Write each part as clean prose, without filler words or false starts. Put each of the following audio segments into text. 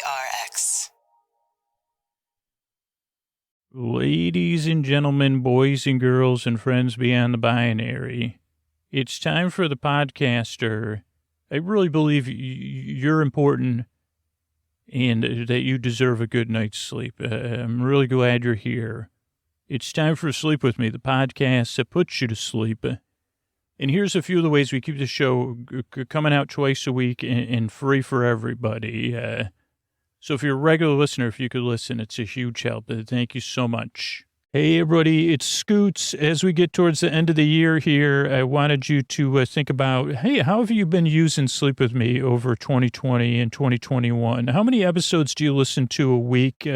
PRX. Ladies and gentlemen, boys and girls, and friends beyond the binary, it's time for the podcaster. I really believe you're important and that you deserve a good night's sleep. I'm really glad you're here. It's time for Sleep With Me, the podcast that puts you to sleep. And here's a few of the ways we keep the show coming out twice a week and free for everybody. So if you're a regular listener, if you could listen, it's a huge help. Thank you so much. Hey, everybody, it's Scoots. As we get towards the end of the year here, I wanted you to think about, hey, how have you been using Sleep With Me over 2020 and 2021? How many episodes do you listen to a week?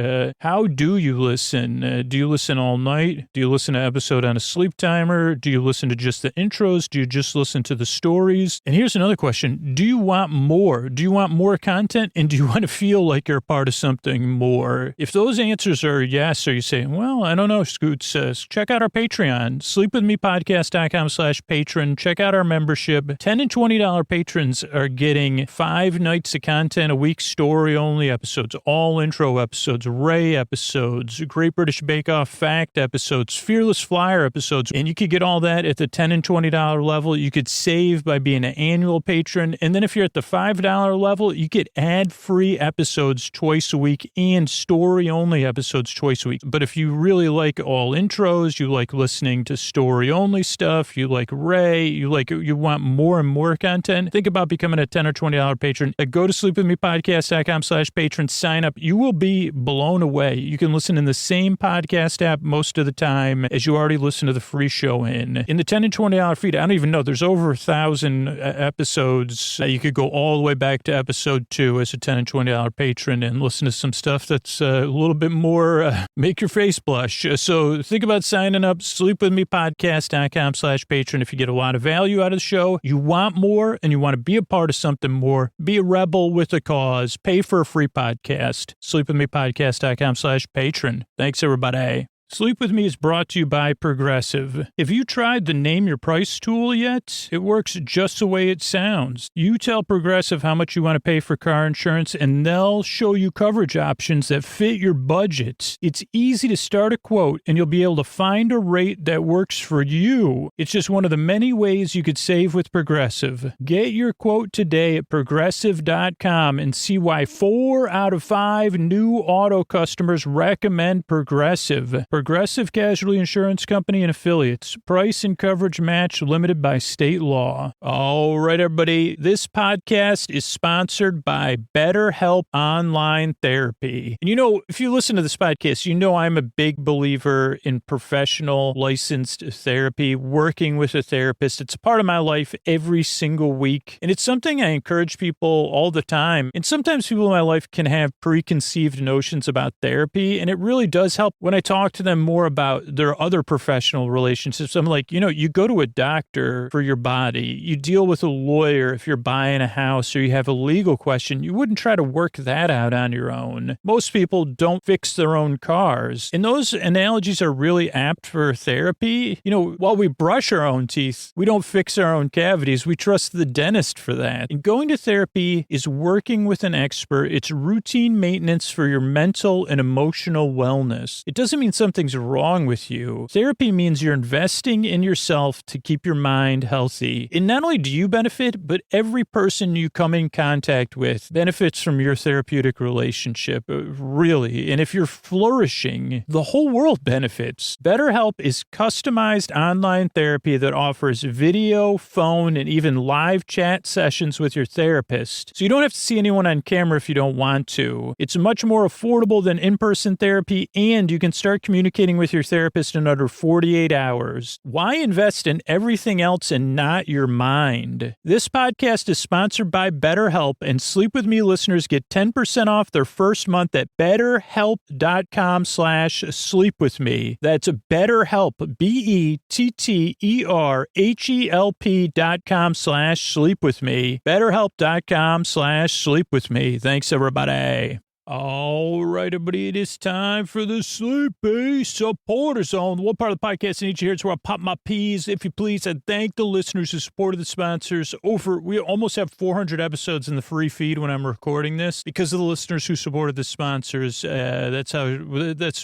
How do you listen? Do you listen all night? Do you listen to an episode on a sleep timer? Do you listen to just the intros? Do you just listen to the stories? And here's another question. Do you want more? Do you want more content? And do you want to feel like you're a part of something more? If those answers are yes, or you say, well, I don't know, Scoots, check out our Patreon, sleepwithmepodcast.com/patron. Check out our membership. $10 and $20 patrons are getting 5 nights of content a week, story-only episodes, all intro episodes, Ray episodes, Great British Bake Off fact episodes, Fearless Flyer episodes, and you could get all that at the $10 and $20 level. You could save by being an annual patron, and then if you're at the $5 level, you get ad-free episodes twice a week and story-only episodes twice a week. But if you really like all intros, you like listening to story-only stuff, you like Ray, you want more and more content, think about becoming a $10 or $20 patron. Go to sleepwithmepodcast.com/patron, sign up. You will be blown away. You can listen in the same podcast app most of the time as you already listen to the free show in. In the $10 and $20 feed, I don't even know, there's over 1,000 episodes. You could go all the way back to episode 2 as a $10 and $20 patron and listen to some stuff that's a little bit more make your face blush. So think about signing up, sleepwithmepodcast.com/patron. If you get a lot of value out of the show, you want more, and you want to be a part of something more, be a rebel with a cause, pay for a free podcast, sleepwithmepodcast.com/patron. Thanks, everybody. Sleep With Me is brought to you by Progressive. Have you tried the Name Your Price tool yet? It works just the way it sounds. You tell Progressive how much you want to pay for car insurance, and they'll show you coverage options that fit your budget. It's easy to start a quote, and you'll be able to find a rate that works for you. It's just one of the many ways you could save with Progressive. Get your quote today at Progressive.com and see why 4 out of 5 new auto customers recommend Progressive. Progressive Casualty Insurance Company and Affiliates. Price and coverage match limited by state law. All right, everybody. This podcast is sponsored by BetterHelp Online Therapy. And you know, if you listen to this podcast, you know I'm a big believer in professional licensed therapy, working with a therapist. It's a part of my life every single week. And it's something I encourage people all the time. And sometimes people in my life can have preconceived notions about therapy. And it really does help when I talk to them more about their other professional relationships. I'm like, you know, you go to a doctor for your body, you deal with a lawyer if you're buying a house or you have a legal question. You wouldn't try to work that out on your own. Most people don't fix their own cars. And those analogies are really apt for therapy. You know, while we brush our own teeth, we don't fix our own cavities. We trust the dentist for that. And going to therapy is working with an expert. It's routine maintenance for your mental and emotional wellness. It doesn't mean something's wrong with you. Therapy means you're investing in yourself to keep your mind healthy. And not only do you benefit, but every person you come in contact with benefits from your therapeutic relationship, really. And if you're flourishing, the whole world benefits. BetterHelp is customized online therapy that offers video, phone, and even live chat sessions with your therapist. So you don't have to see anyone on camera if you don't want to. It's much more affordable than in-person therapy, and you can start communicating with your therapist in under 48 hours. Why invest in everything else and not your mind? This podcast is sponsored by BetterHelp, and Sleep With Me listeners get 10% off their first month at betterhelp.com/sleepwithme. That's BetterHelp, BetterHelp.com/sleepwithme. BetterHelp.com/sleepwithme. Thanks, everybody. All right, everybody, it is time for the Sleepy Supporter Zone. The one part of the podcast I need you here. It's where I pop my peas, if you please. I thank the listeners who supported the sponsors. We almost have 400 episodes in the free feed when I'm recording this because of the listeners who supported the sponsors. That's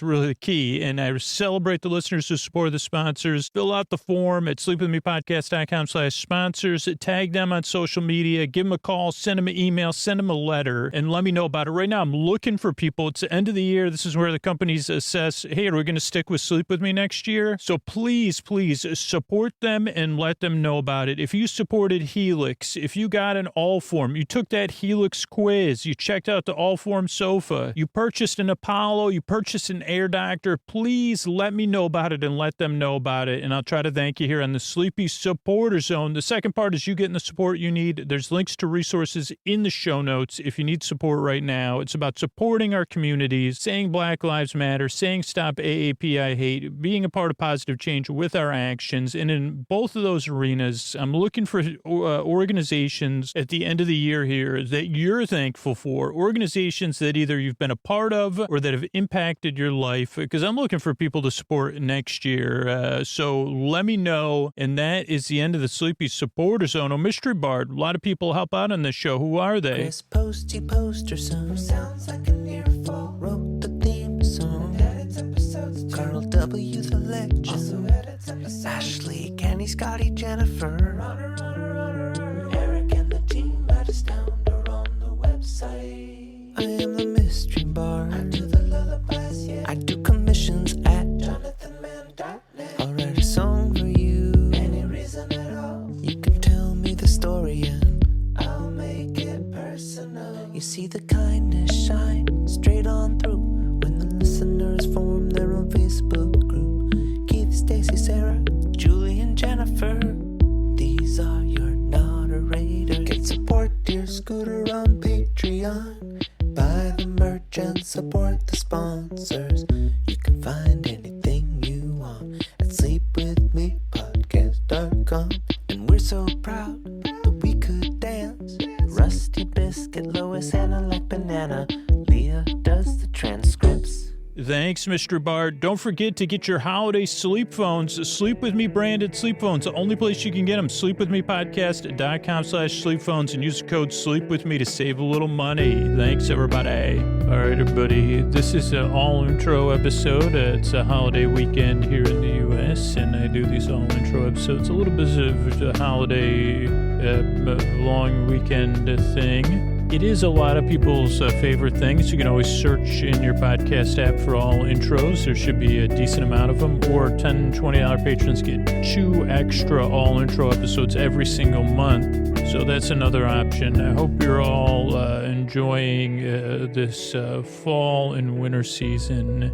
really the key. And I celebrate the listeners who supported the sponsors. Fill out the form at sleepwithmepodcast.com/sponsors. Tag them on social media. Give them a call. Send them an email. Send them a letter. And let me know about it. Right now, I'm looking for people. It's the end of the year. This is where the companies assess, hey, are we going to stick with Sleep With Me next year? So please support them and let them know about it. If you supported Helix, if you got an Allform, you took that Helix quiz, you checked out the Allform sofa, you purchased an Apollo, you purchased an Air Doctor, please let me know about it and let them know about it. And I'll try to thank you here on the Sleepy Supporter Zone. The second part is you getting the support you need. There's links to resources in the show notes if you need support right now. It's about supporting our communities, saying Black Lives Matter, saying stop AAPI hate, being a part of positive change with our actions. And in both of those arenas, I'm looking for organizations at the end of the year here that you're thankful for, organizations that either you've been a part of or that have impacted your life, because I'm looking for people to support next year. So let me know. And that is the end of the Sleepy Supporter Zone. Oh, Mystery Bard, a lot of people help out on this show. Who are they? Chris Posty Poster Son sounds like an earful. Wrote the theme song. Edits episodes too. Carl W. the Legend. Also edits episodes. Ashley, Kenny, Scotty, Jennifer. Runner. Eric and the team at Astound are on the website. I am the Mystery Bard. I do the lullabies, yeah. I do commissions at jonathanmann.net. I'll write a song for you. Any reason at all. You can tell me the story and I'll make it personal. You see the kindness shine straight on through when the listeners form their own Facebook group. Keith, Stacy, Sarah, Julie, and Jennifer. These are your moderators. Get support dear Scooter on Patreon. Buy the merch and support the sponsors. You can find anything you want at sleepwithmepodcast.com. And we're so proud that we could dance. Rusty Biscuit, Lois, Anna like banana. Leah does the transcripts. Thanks, Mr. Bard. Don't forget to get your holiday sleep phones. Sleep With Me branded sleep phones. The only place you can get them. sleepwithmepodcast.com/sleep phones and use the code Sleep With Me to save a little money. Thanks, everybody. All right, everybody. This is an all-intro episode. It's a holiday weekend here in the U.S., and I do these all-intro episodes. A little bit of a holiday long weekend thing. It is a lot of people's favorite things. You can always search in your podcast app for all intros. There should be a decent amount of them. Or $10, $20 patrons get 2 extra all intro episodes every single month. So that's another option. I hope you're all enjoying this fall and winter season.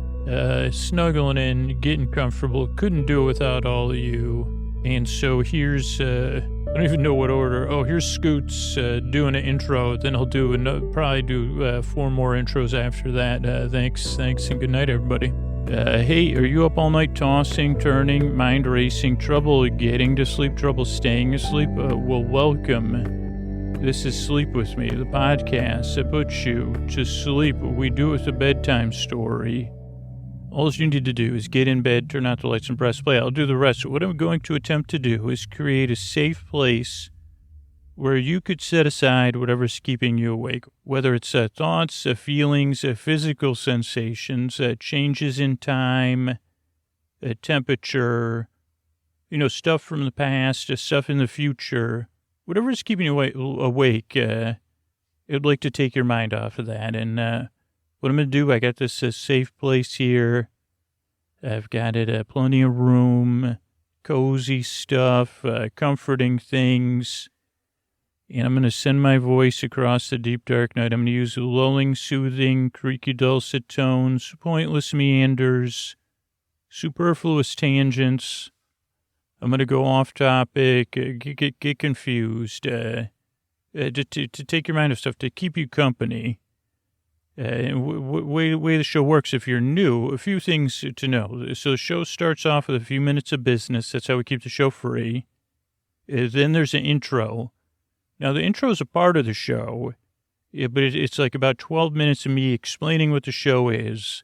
Snuggling in, getting comfortable. Couldn't do it without all of you. And so here's... I don't even know what order. Oh, here's Scoots doing an intro. Then he'll probably do 4 more intros after that. Thanks, and good night, everybody. Hey, are you up all night tossing, turning, mind racing, trouble getting to sleep, trouble staying asleep? Well, welcome. This is Sleep With Me, the podcast that puts you to sleep. We do it with a bedtime story. All you need to do is get in bed, turn out the lights, and press play. I'll do the rest. What I'm going to attempt to do is create a safe place where you could set aside whatever's keeping you awake, whether it's thoughts, feelings, physical sensations, changes in time, temperature, stuff from the past, stuff in the future. Whatever is keeping you awake, I'd like to take your mind off of that. And what I'm going to do, I got this safe place here. I've got it plenty of room, cozy stuff, comforting things. And I'm going to send my voice across the deep, dark night. I'm going to use lulling, soothing, creaky, dulcet tones, pointless meanders, superfluous tangents. I'm going to go off topic, get confused, to take your mind off stuff, to keep you company. Way the show works, if you're new, a few things to know. So the show starts off with a few minutes of business. That's how we keep the show free. Then there's an intro. Now, the intro is a part of the show. Yeah, but it's like about 12 minutes of me explaining what the show is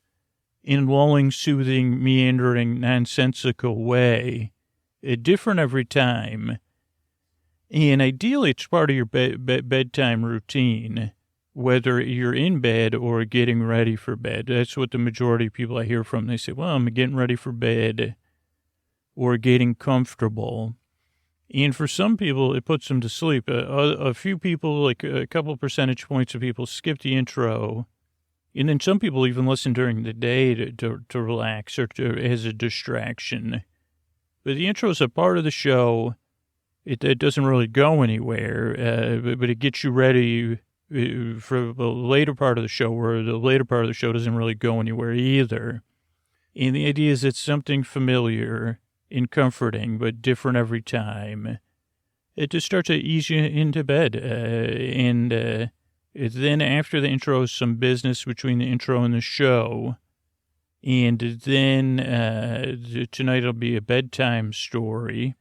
in lulling, soothing, meandering, nonsensical way. Different every time. And ideally, it's part of your bedtime routine, whether you're in bed or getting ready for bed. That's what the majority of people I hear from. They say, well, I'm getting ready for bed or getting comfortable. And for some people, it puts them to sleep. A few people, like a couple percentage points of people, skip the intro. And then some people even listen during the day to relax or as a distraction. But the intro is a part of the show. It doesn't really go anywhere, but it gets you ready for the later part of the show, where the later part of the show doesn't really go anywhere either. And the idea is it's something familiar and comforting, but different every time. It just starts to ease you into bed. And then after the intro is some business between the intro and the show. And then tonight it'll be a bedtime story.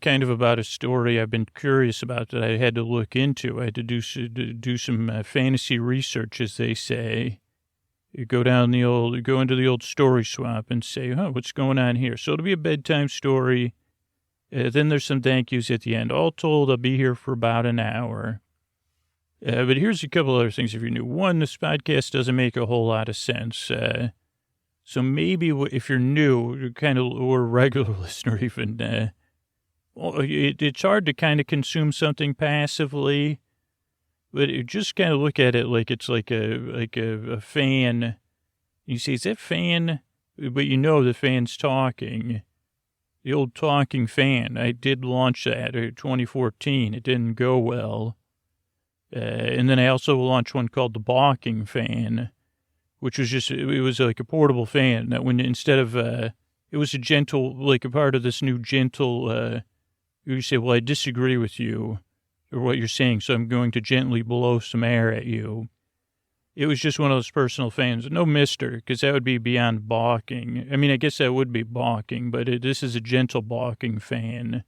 Kind of about a story I've been curious about that I had to look into. I had to do some fantasy research, as they say. You go into the old story swap and say, what's going on here? So it'll be a bedtime story. Then there's some thank yous at the end. All told, I'll be here for about an hour. But here's a couple other things if you're new. One, this podcast doesn't make a whole lot of sense. So maybe if you're new, or a regular listener even, it's hard to kind of consume something passively. But you just kind of look at it like it's like a fan. You say, is that fan? But you know the fan's talking. The old talking fan. I did launch that in 2014. It didn't go well. And then I also launched one called the balking fan, which was it was like a portable fan that instead of, it was a gentle, like a part of this new gentle, you say, well, I disagree with you. Or what you're saying, so I'm going to gently blow some air at you. It was just one of those personal fans. No mister, because that would be beyond balking. I mean, I guess that would be balking, but this is a gentle balking fan.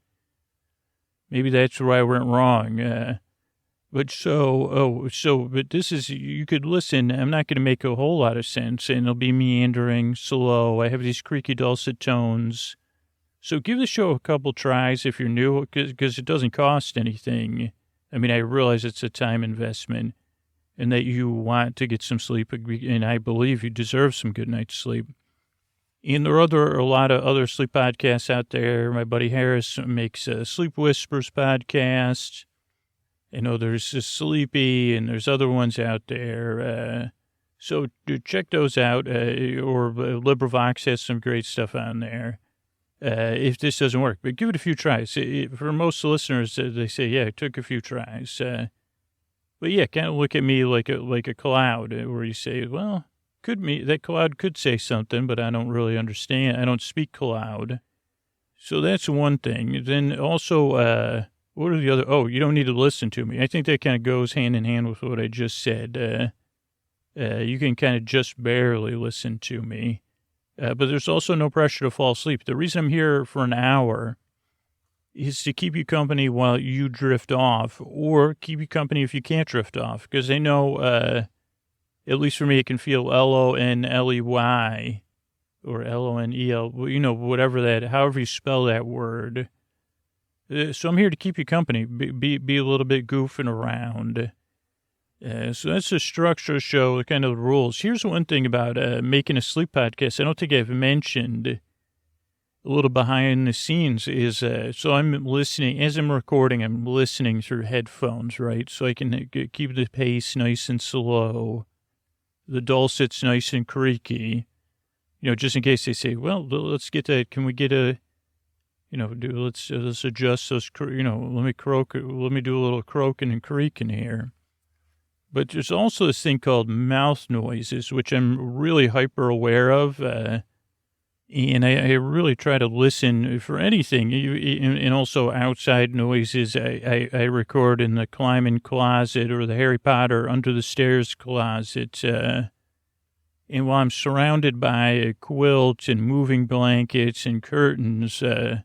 Maybe that's where I went wrong. But this is, you could listen. I'm not going to make a whole lot of sense, and it'll be meandering, slow. I have these creaky, dulcet tones. So give the show a couple tries if you're new, because it doesn't cost anything. I mean, I realize it's a time investment and that you want to get some sleep, and I believe you deserve some good night's sleep. And there are a lot of other sleep podcasts out there. My buddy Harris makes a Sleep Whispers podcast. I know there's Sleepy, and there's other ones out there. So check those out, or LibriVox has some great stuff on there. If this doesn't work, but give it a few tries. For most listeners, they say, yeah, it took a few tries. But yeah, kind of look at me like a cloud, where you say, well, that cloud could say something, but I don't really understand. I don't speak cloud. So that's one thing. Then also, what are the other? Oh, you don't need to listen to me. I think that kind of goes hand in hand with what I just said. You can kind of just barely listen to me. But there's also no pressure to fall asleep. The reason I'm here for an hour is to keep you company while you drift off, or keep you company if you can't drift off. Because I know, at least for me, it can feel Lonely or Lonel, whatever however you spell that word. So I'm here to keep you company, be a little bit goofing around. So that's the structure of the show, kind of the rules. Here's one thing about making a sleep podcast I don't think I've mentioned. A little behind the scenes is, so I'm listening, as I'm recording, I'm listening through headphones, right? So I can keep the pace nice and slow, the dulcet's nice and creaky, just in case they say, well, let's get that, can we get a, let's adjust those, let me do a little croaking and creaking here. But there's also this thing called mouth noises, which I'm really hyper aware of. And I really try to listen for anything. And also outside noises. I record in the climbing closet or the Harry Potter under the stairs closet. And while I'm surrounded by a quilt and moving blankets and curtains, I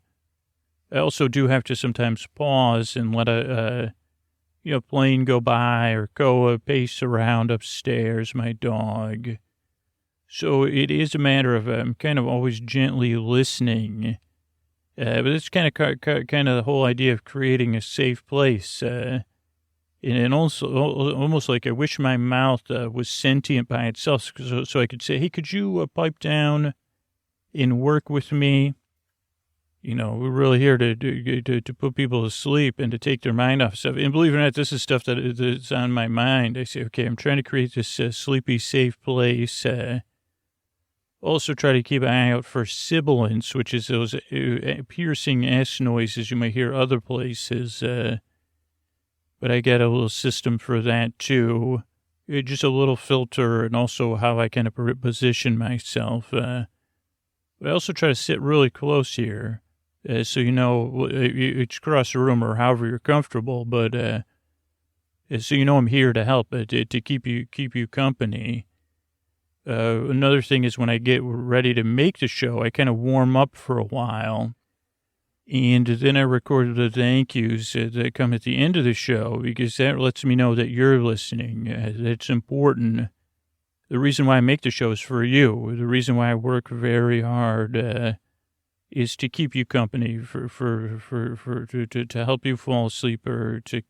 also do have to sometimes pause and let plane go by or go pace around upstairs, my dog. So it is a matter of I'm kind of always gently listening. But it's kind of the whole idea of creating a safe place. And also almost like I wish my mouth was sentient by itself so I could say, hey, could you pipe down and work with me? We're really here to put people to sleep and to take their mind off stuff. And believe it or not, this is stuff that's on my mind. I say, okay, I'm trying to create this sleepy, safe place. Also try to keep an eye out for sibilants, which is those piercing S noises you might hear other places. But I got a little system for that, too. Just a little filter and also how I kind of position myself. But I also try to sit really close here. So, it's across the room or however you're comfortable. But so I'm here to help, to keep you company. Another thing is when I get ready to make the show, I kind of warm up for a while. And then I recorded the thank yous that come at the end of the show because that lets me know that you're listening. That's important. The reason why I make the show is for you. The reason why I work very hard is to keep you company, to help you fall asleep or to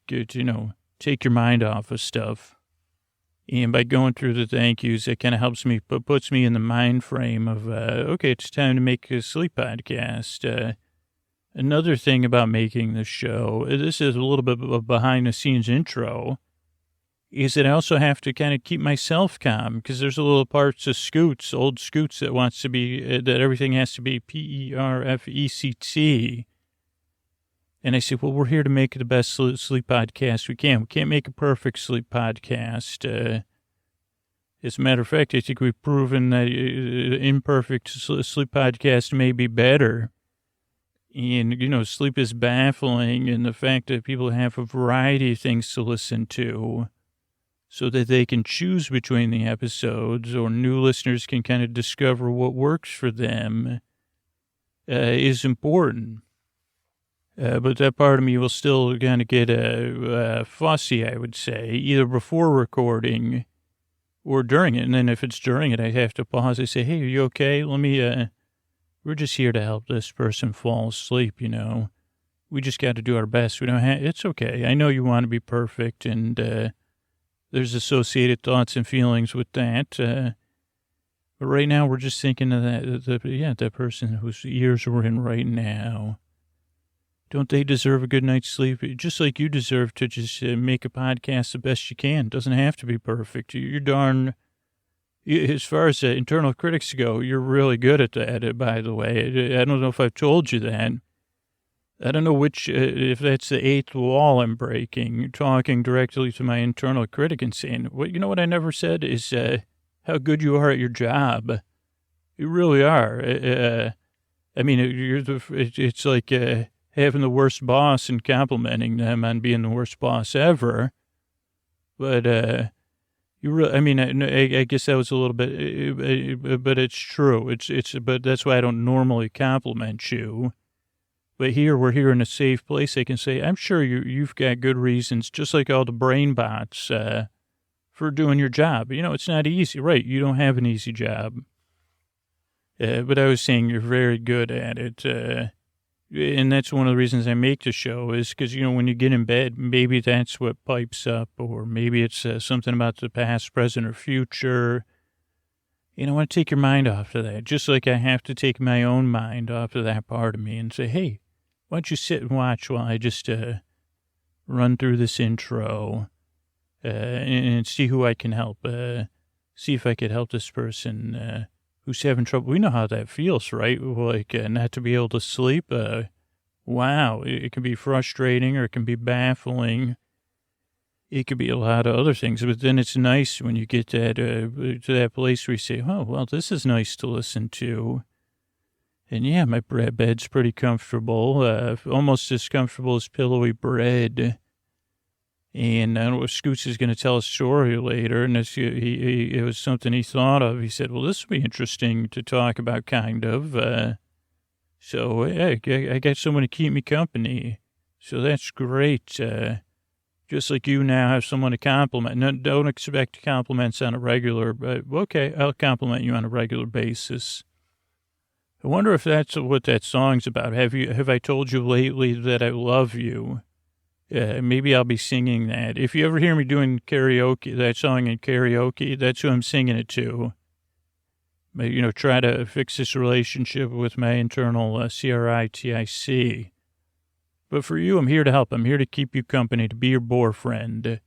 take your mind off of stuff. And by going through the thank yous, it kind of helps me, puts me in the mind frame of, okay, it's time to make a sleep podcast. Another thing about making the show, this is a little bit of a behind-the-scenes intro, is that I also have to kind of keep myself calm because there's a little parts of Scoots, old Scoots, that wants to be, that everything has to be perfect. And I say, well, we're here to make the best sleep podcast we can. We can't make a perfect sleep podcast. As a matter of fact, I think we've proven that imperfect sleep podcast may be better. And, sleep is baffling, and the fact that people have a variety of things to listen to so that they can choose between the episodes or new listeners can kind of discover what works for them is important. But that part of me will still kind of get fussy, I would say, either before recording or during it. And then if it's during it, I have to pause. I say, hey, are you okay? We're just here to help this person fall asleep, We just got to do our best. It's okay. I know you want to be perfect, and there's associated thoughts and feelings with that. But right now, we're just thinking of that person whose ears we're in right now. Don't they deserve a good night's sleep? Just like you deserve to just make a podcast the best you can. It doesn't have to be perfect. You're darn... As far as internal critics go, you're really good at that, by the way. I don't know if I've told you that. I don't know if that's the eighth wall I'm breaking, talking directly to my internal critic and saying, well, you know what I never said is how good you are at your job. You really are. It's like having the worst boss and complimenting them on being the worst boss ever. But... I guess that was a little bit, but it's true. But that's why I don't normally compliment you. But here, we're here in a safe place. I can say, I'm sure you've got good reasons, just like all the brain bots, for doing your job. It's not easy, right? You don't have an easy job. But I was saying you're very good at it. And that's one of the reasons I make the show is because, when you get in bed, maybe that's what pipes up, or maybe it's something about the past, present, or future. I want to take your mind off of that, just like I have to take my own mind off of that part of me and say, hey, why don't you sit and watch while I just run through this intro and see who I can help, see if I could help this person who's having trouble. We know how that feels, right? Like not to be able to sleep. Wow. It can be frustrating or it can be baffling. It could be a lot of other things, but then it's nice when you get to that place where you say, oh, well, this is nice to listen to. And yeah, my bed's pretty comfortable, almost as comfortable as pillowy bread. And I know Scoots is going to tell a story later, and it was something he thought of. He said, well, this would be interesting to talk about, kind of. So I got someone to keep me company. So that's great. Just like you now have someone to compliment. No, don't expect compliments on a regular, but okay, I'll compliment you on a regular basis. I wonder if that's what that song's about. Have I told you lately that I love you? Maybe I'll be singing that. If you ever hear me doing karaoke, that song in karaoke, that's who I'm singing it to. Try to fix this relationship with my internal CRITIC. But for you, I'm here to help. I'm here to keep you company, to be your boyfriend.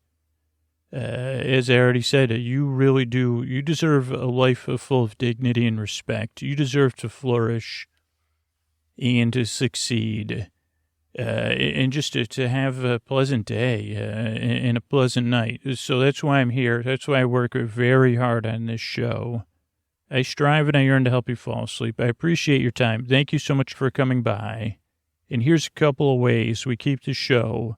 As I already said, you really do. You deserve a life full of dignity and respect. You deserve to flourish and to succeed. And just to have a pleasant day and a pleasant night. So that's why I'm here. That's why I work very hard on this show. I strive and I yearn to help you fall asleep. I appreciate your time. Thank you so much for coming by. And here's a couple of ways we keep the show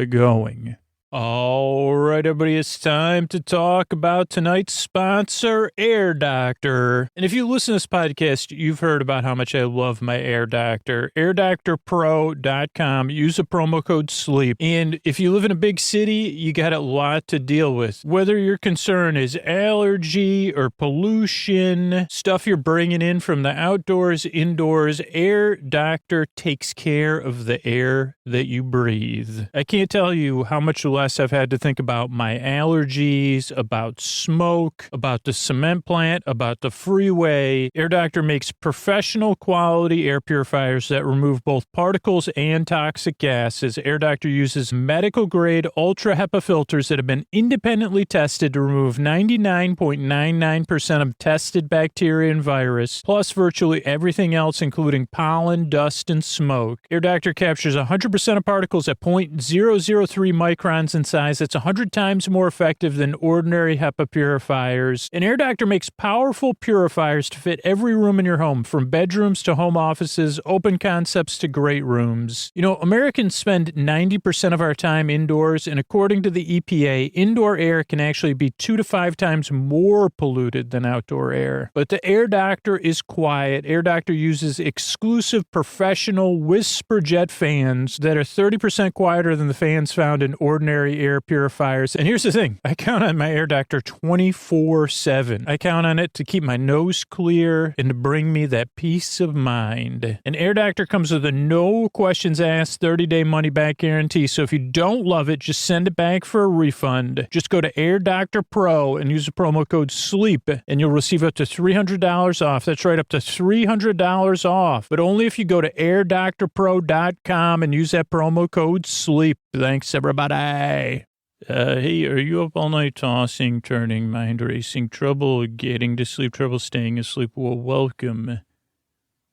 going. All right, everybody, it's time to talk about tonight's sponsor, Air Doctor. And if you listen to this podcast, you've heard about how much I love my Air Doctor. AirDoctorPro.com. Use the promo code SLEEP. And if you live in a big city, you got a lot to deal with. Whether your concern is allergy or pollution, stuff you're bringing in from the outdoors, indoors, Air Doctor takes care of the air that you breathe. I can't tell you how much less I've had to think about my allergies, about smoke, about the cement plant, about the freeway. Air Doctor makes professional quality air purifiers that remove both particles and toxic gases. Air Doctor uses medical grade ultra HEPA filters that have been independently tested to remove 99.99% of tested bacteria and virus, plus virtually everything else, including pollen, dust, and smoke. Air Doctor captures 100% of particles at 0.003 microns in size. That's 100 times more effective than ordinary HEPA purifiers. And Air Doctor makes powerful purifiers to fit every room in your home, from bedrooms to home offices, open concepts to great rooms. Americans spend 90% of our time indoors, and according to the EPA, indoor air can actually be 2 to 5 times more polluted than outdoor air. But the Air Doctor is quiet. Air Doctor uses exclusive professional whisper jet fans that are 30% quieter than the fans found in ordinary air purifiers. And here's the thing. I count on my Air Doctor 24/7. I count on it to keep my nose clear and to bring me that peace of mind. And Air Doctor comes with a no questions asked 30-day money-back guarantee. So if you don't love it, just send it back for a refund. Just go to Air Doctor Pro and use the promo code SLEEP and you'll receive up to $300 off. That's right, up to $300 off. But only if you go to airdoctorpro.com and use that promo code SLEEP. Thanks, everybody. Hey, are you up all night tossing, turning, mind racing, trouble getting to sleep, trouble staying asleep? Well, welcome.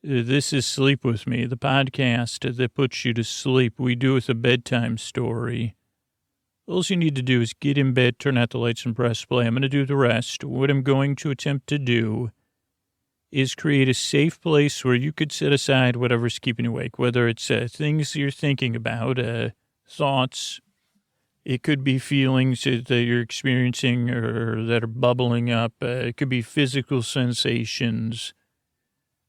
This is Sleep With Me, the podcast that puts you to sleep. We do with a bedtime story. All you need to do is get in bed, turn out the lights, and press play. I'm going to do the rest. What I'm going to attempt to do is create a safe place where you could set aside whatever's keeping you awake, whether it's things you're thinking about, thoughts. It could be feelings that you're experiencing or that are bubbling up. It could be physical sensations.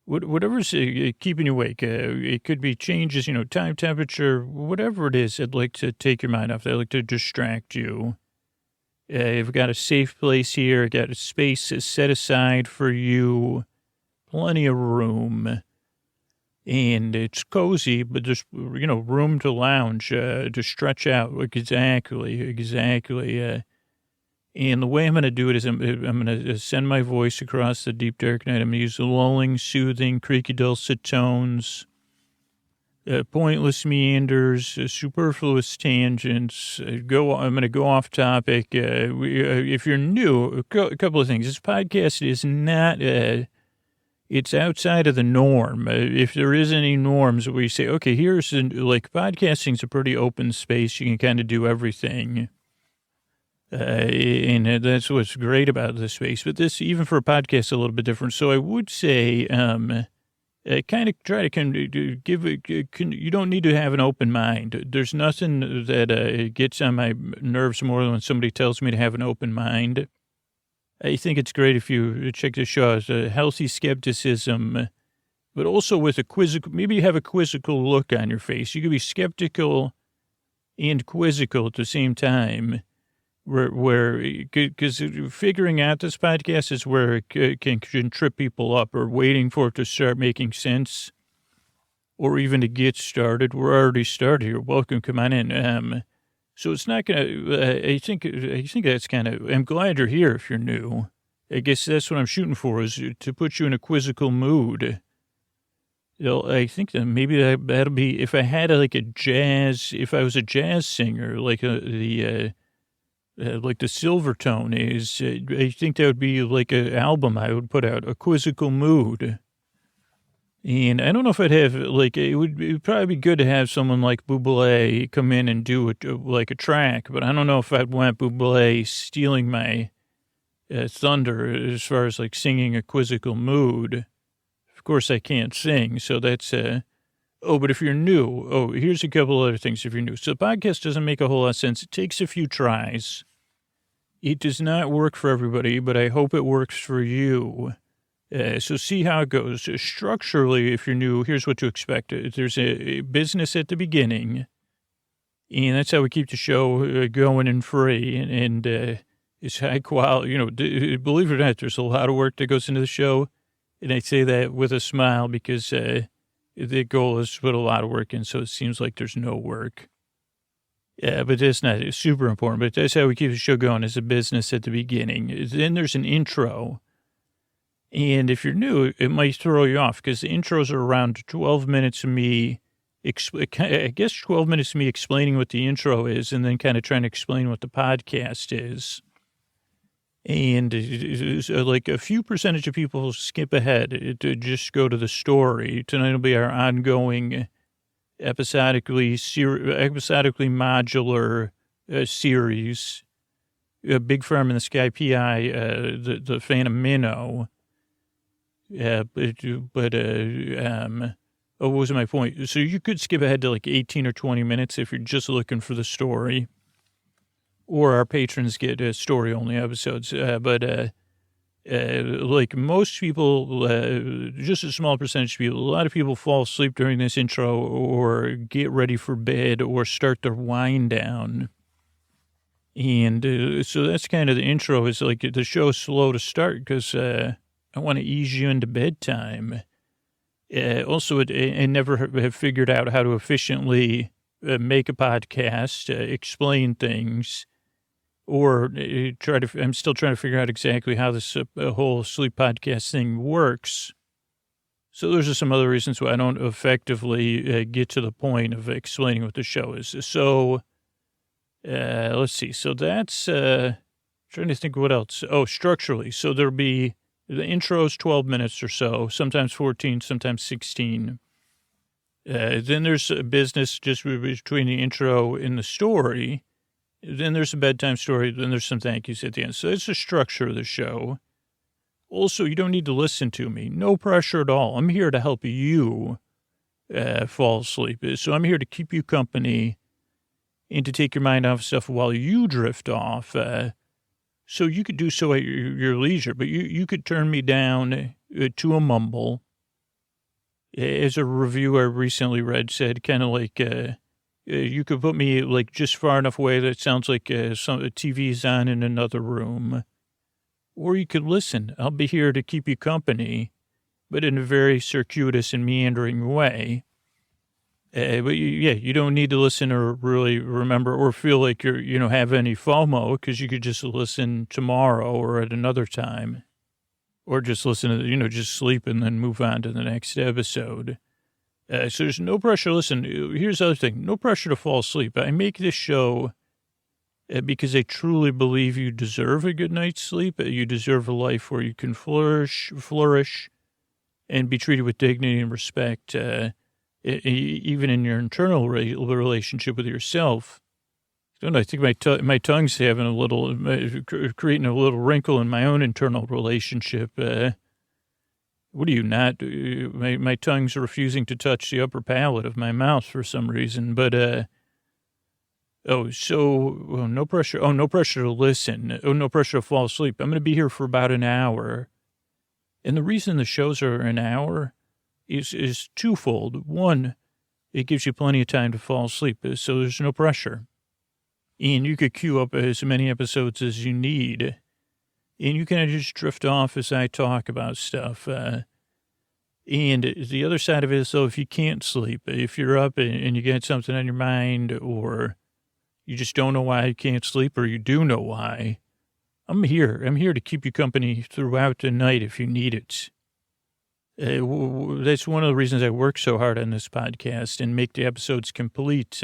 Whatever's keeping you awake. It could be changes, time, temperature, whatever it is. I'd like to take your mind off that. I'd like to distract you. I've got a safe place here. I've got a space set aside for you. Plenty of room. And it's cozy, but there's, room to lounge, to stretch out. Exactly. And the way I'm going to do it is I'm going to send my voice across the deep, dark night. I'm going to use the lulling, soothing, creaky, dulcet tones, pointless meanders, superfluous tangents. I'm going to go off topic. If you're new, a couple of things. This podcast is not... it's outside of the norm. If there is any norms where you say, okay, podcasting's a pretty open space. You can kind of do everything. And that's what's great about this space. But this, even for a podcast, is a little bit different. So I would say, kind of try to you don't need to have an open mind. There's nothing that gets on my nerves more than when somebody tells me to have an open mind. I think it's great if you check the show as a healthy skepticism, but also with a quizzical, maybe you have a quizzical look on your face. You could be skeptical and quizzical at the same time. Because figuring out this podcast is where it can trip people up, or waiting for it to start making sense, or even to get started. We're already started. You're welcome. Come on in. So it's not going to, I think that's kind of, I'm glad you're here if you're new. I guess that's what I'm shooting for, is to put you in a quizzical mood. I think that maybe that'll be, if I had if I was a jazz singer, like the Silvertone is, I think that would be like an album I would put out, a quizzical mood. And I don't know if I'd have, it would probably be good to have someone like Bublé come in and do a track, but I don't know if I'd want Bublé stealing my thunder as far as singing a quizzical mood. Of course, I can't sing, so that's, but if you're new, here's a couple other things if you're new. So the podcast doesn't make a whole lot of sense. It takes a few tries. It does not work for everybody, but I hope it works for you. So see how it goes. Structurally, if you're new, here's what to expect. There's a business at the beginning, and that's how we keep the show going and free, and it's high quality. Believe it or not, there's a lot of work that goes into the show, and I say that with a smile because the goal is to put a lot of work in, so it seems like there's no work. Yeah, but that's not super important, but that's how we keep the show going, as a business at the beginning. Then there's an intro. And if you're new, it might throw you off because the intros are around 12 minutes of me, 12 minutes of me explaining what the intro is and then kind of trying to explain what the podcast is. And a few percentage of people skip ahead to just go to the story. Tonight will be our ongoing episodically modular series. Big Farm in the Sky, PI, the Phantom Minnow. What was my point? So you could skip ahead to 18 or 20 minutes if you're just looking for the story. Or our patrons get story-only episodes. But most people, just a small percentage of people, a lot of people fall asleep during this intro or get ready for bed or start their wind down. And so that's kind of the intro. Is the show's slow to start because I want to ease you into bedtime. Also, I never have figured out how to efficiently make a podcast, explain things, or I'm still trying to figure out exactly how this whole sleep podcast thing works. So those are some other reasons why I don't effectively get to the point of explaining what the show is. So let's see. So that's trying to think what else. Structurally. So there'll be the intro's 12 minutes or so, sometimes 14, sometimes 16. Then there's a business just between the intro and the story. Then there's a bedtime story. Then there's some thank yous at the end. So it's the structure of the show. Also, you don't need to listen to me. No pressure at all. I'm here to help you fall asleep. So I'm here to keep you company and to take your mind off stuff while you drift off. So you could do so at your leisure, but you could turn me down to a mumble. As a review I recently said, kind of you could put me just far enough away that it sounds like some TV's on in another room. Or you could listen. I'll be here to keep you company, but in a very circuitous and meandering way. But you don't need to listen or really remember or feel like you're, have any FOMO because you could just listen tomorrow or at another time. Or just listen to, just sleep and then move on to the next episode. So there's no pressure. Listen, here's the other thing. No pressure to fall asleep. I make this show because I truly believe you deserve a good night's sleep. You deserve a life where you can flourish, and be treated with dignity and respect, even in your internal relationship with yourself. I don't know. I think my tongue's having creating a little wrinkle in my own internal relationship. What do you not do? My tongue's refusing to touch the upper palate of my mouth for some reason. But, no pressure. Oh, no pressure to listen. Oh, no pressure to fall asleep. I'm going to be here for about an hour. And the reason the shows are an hour is twofold. One, it gives you plenty of time to fall asleep, so there's no pressure. And you could queue up as many episodes as you need, and you can just drift off as I talk about stuff. And the other side of it is, though, if you can't sleep, if you're up and you get something on your mind, or you just don't know why you can't sleep, or you do know why, I'm here. I'm here to keep you company throughout the night if you need it. That's one of the reasons I work so hard on this podcast and make the episodes complete,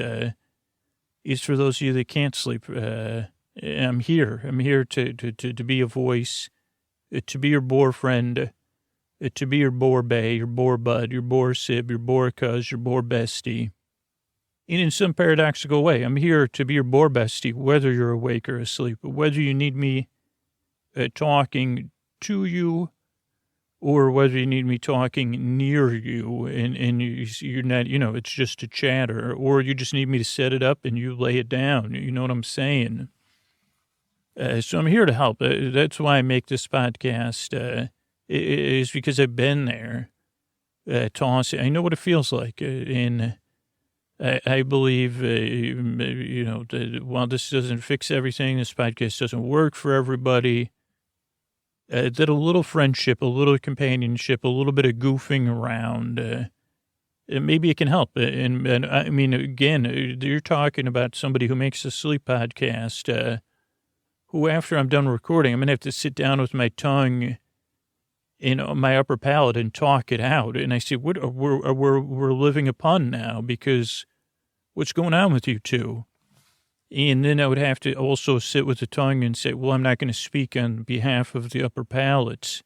is for those of you that can't sleep. I'm here. I'm here to be a voice, to be your boar friend, to be your boar bae, your boar bud, your boar sib, your boar cuz, your boar bestie. And in some paradoxical way, I'm here to be your boar bestie, whether you're awake or asleep, whether you need me talking to you, or whether you need me talking near you and you're not, it's just a chatter, or you just need me to set it up and you lay it down. You know what I'm saying? So I'm here to help. That's why I make this podcast, is because I've been there, tossing. I know what it feels like. And I believe, that while this doesn't fix everything, this podcast doesn't work for everybody, that a little friendship, a little companionship, a little bit of goofing around, maybe it can help. And I mean, again, you're talking about somebody who makes a sleep podcast, who after I'm done recording, I'm going to have to sit down with my tongue in my upper palate and talk it out. And I say, we're living a pun now, because what's going on with you two? And then I would have to also sit with the tongue and say, well, I'm not going to speak on behalf of the upper palate.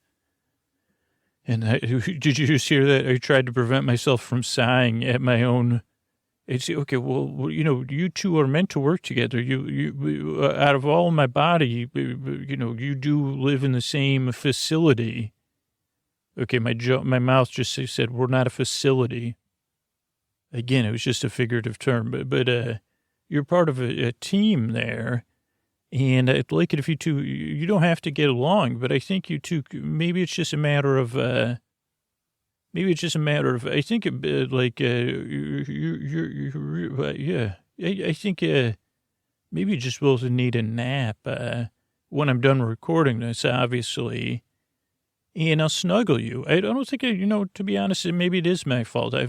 And did you just hear that? I tried to prevent myself from sighing at my own. I'd say, okay, well, you two are meant to work together. You out of all my body, you do live in the same facility. Okay, my mouth just said, we're not a facility. Again, it was just a figurative term, but you're part of a team there, and I'd like it if you two, you don't have to get along, but I think you two, maybe it's just a matter of, I think, I think maybe you just both need a nap when I'm done recording this, obviously, and I'll snuggle you. I don't think, to be honest, maybe it is my fault. I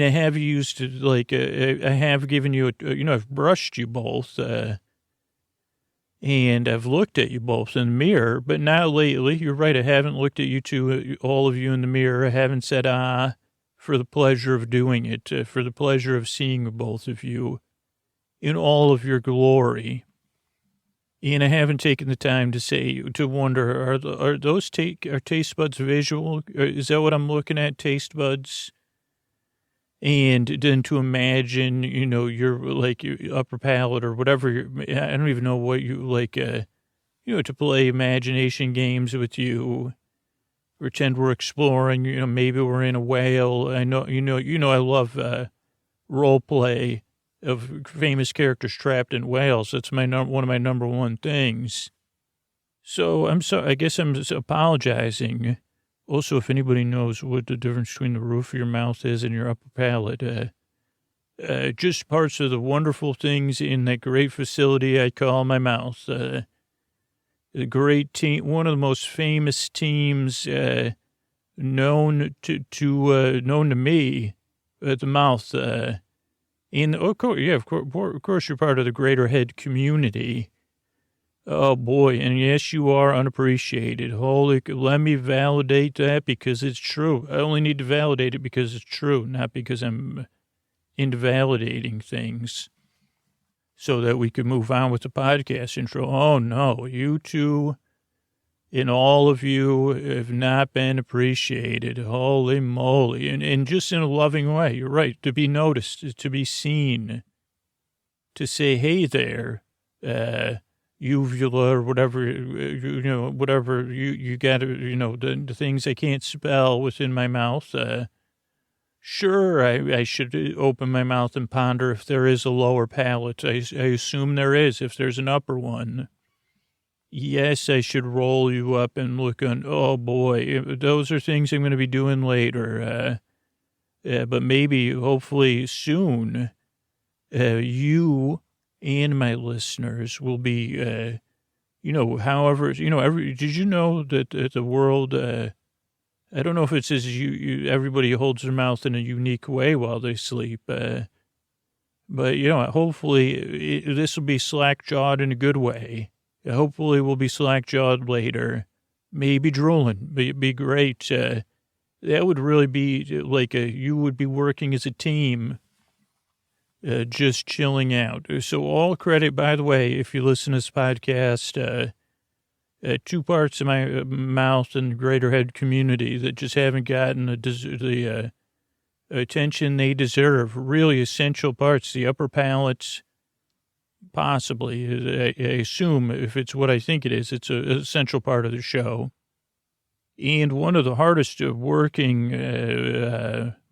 have used, I have given you, I've brushed you both, and I've looked at you both in the mirror, but now lately, you're right, I haven't looked at you two, all of you in the mirror. I haven't said, for the pleasure of doing it, for the pleasure of seeing both of you in all of your glory. And I haven't taken the time to wonder, are those taste buds visual? Is that what I'm looking at, taste buds? And then to imagine, your your upper palate or whatever, I don't even know what you like, to play imagination games with you, pretend we're exploring, maybe we're in a whale. I know, I love role play of famous characters trapped in whales. That's one of my number one things. So I guess I'm just apologizing. Also, if anybody knows what the difference between the roof of your mouth is and your upper palate, just parts of the wonderful things in that great facility I call my mouth. The great team, one of the most famous teams known to me at the mouth. Of course, you're part of the greater head community. Oh, boy. And yes, you are unappreciated. Let me validate that because it's true. I only need to validate it because it's true, not because I'm into validating things so that we could move on with the podcast intro. Oh, no. You two and all of you have not been appreciated. Holy moly. And just in a loving way. You're right. To be noticed, to be seen, to say, hey there, uvula or whatever, whatever you got, the things I can't spell within my mouth. Sure, I should open my mouth and ponder if there is a lower palate. I assume there is, if there's an upper one. Yes, I should roll you up and look on, oh boy, those are things I'm going to be doing later. but maybe, hopefully soon, you and my listeners will be, however, did you know that the world, I don't know if it's as everybody holds their mouth in a unique way while they sleep, but, hopefully this will be slack-jawed in a good way. Hopefully we'll be slack-jawed later, maybe drooling, but it'd be great. That would really be like you would be working as a team, just chilling out. So all credit, by the way, if you listen to this podcast, two parts of my mouth and greater head community that just haven't gotten the attention they deserve. Really essential parts, the upper palate, possibly. I assume if it's what I think it is, it's an essential part of the show. And one of the hardest working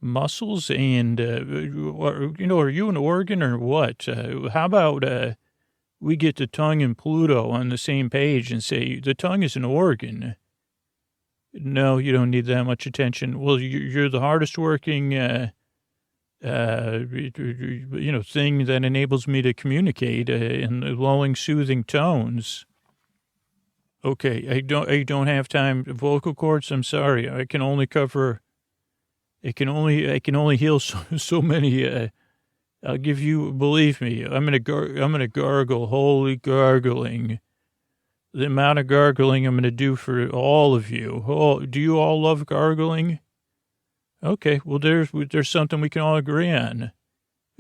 muscles and, are you an organ or what? How about we get the tongue and Pluto on the same page and say the tongue is an organ? No, you don't need that much attention. Well, you're the hardest working, thing that enables me to communicate in lulling, soothing tones. Okay, I don't have time. Vocal cords, I'm sorry. I can only heal so many. I'll give you, believe me, I'm gonna gargle, holy gargling. The amount of gargling I'm gonna do for all of you. Oh, do you all love gargling? Okay, well there's something we can all agree on.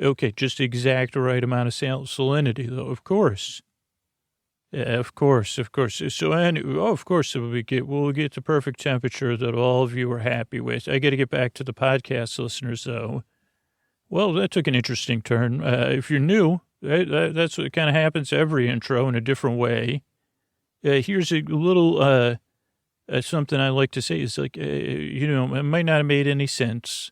Okay, just the exact right amount of salinity, though, of course. Of course. So, of course, we'll get the perfect temperature that all of you are happy with. I got to get back to the podcast listeners, though. Well, that took an interesting turn. If you're new, that's what kind of happens every intro in a different way. Here's a little something I like to say is like, it might not have made any sense.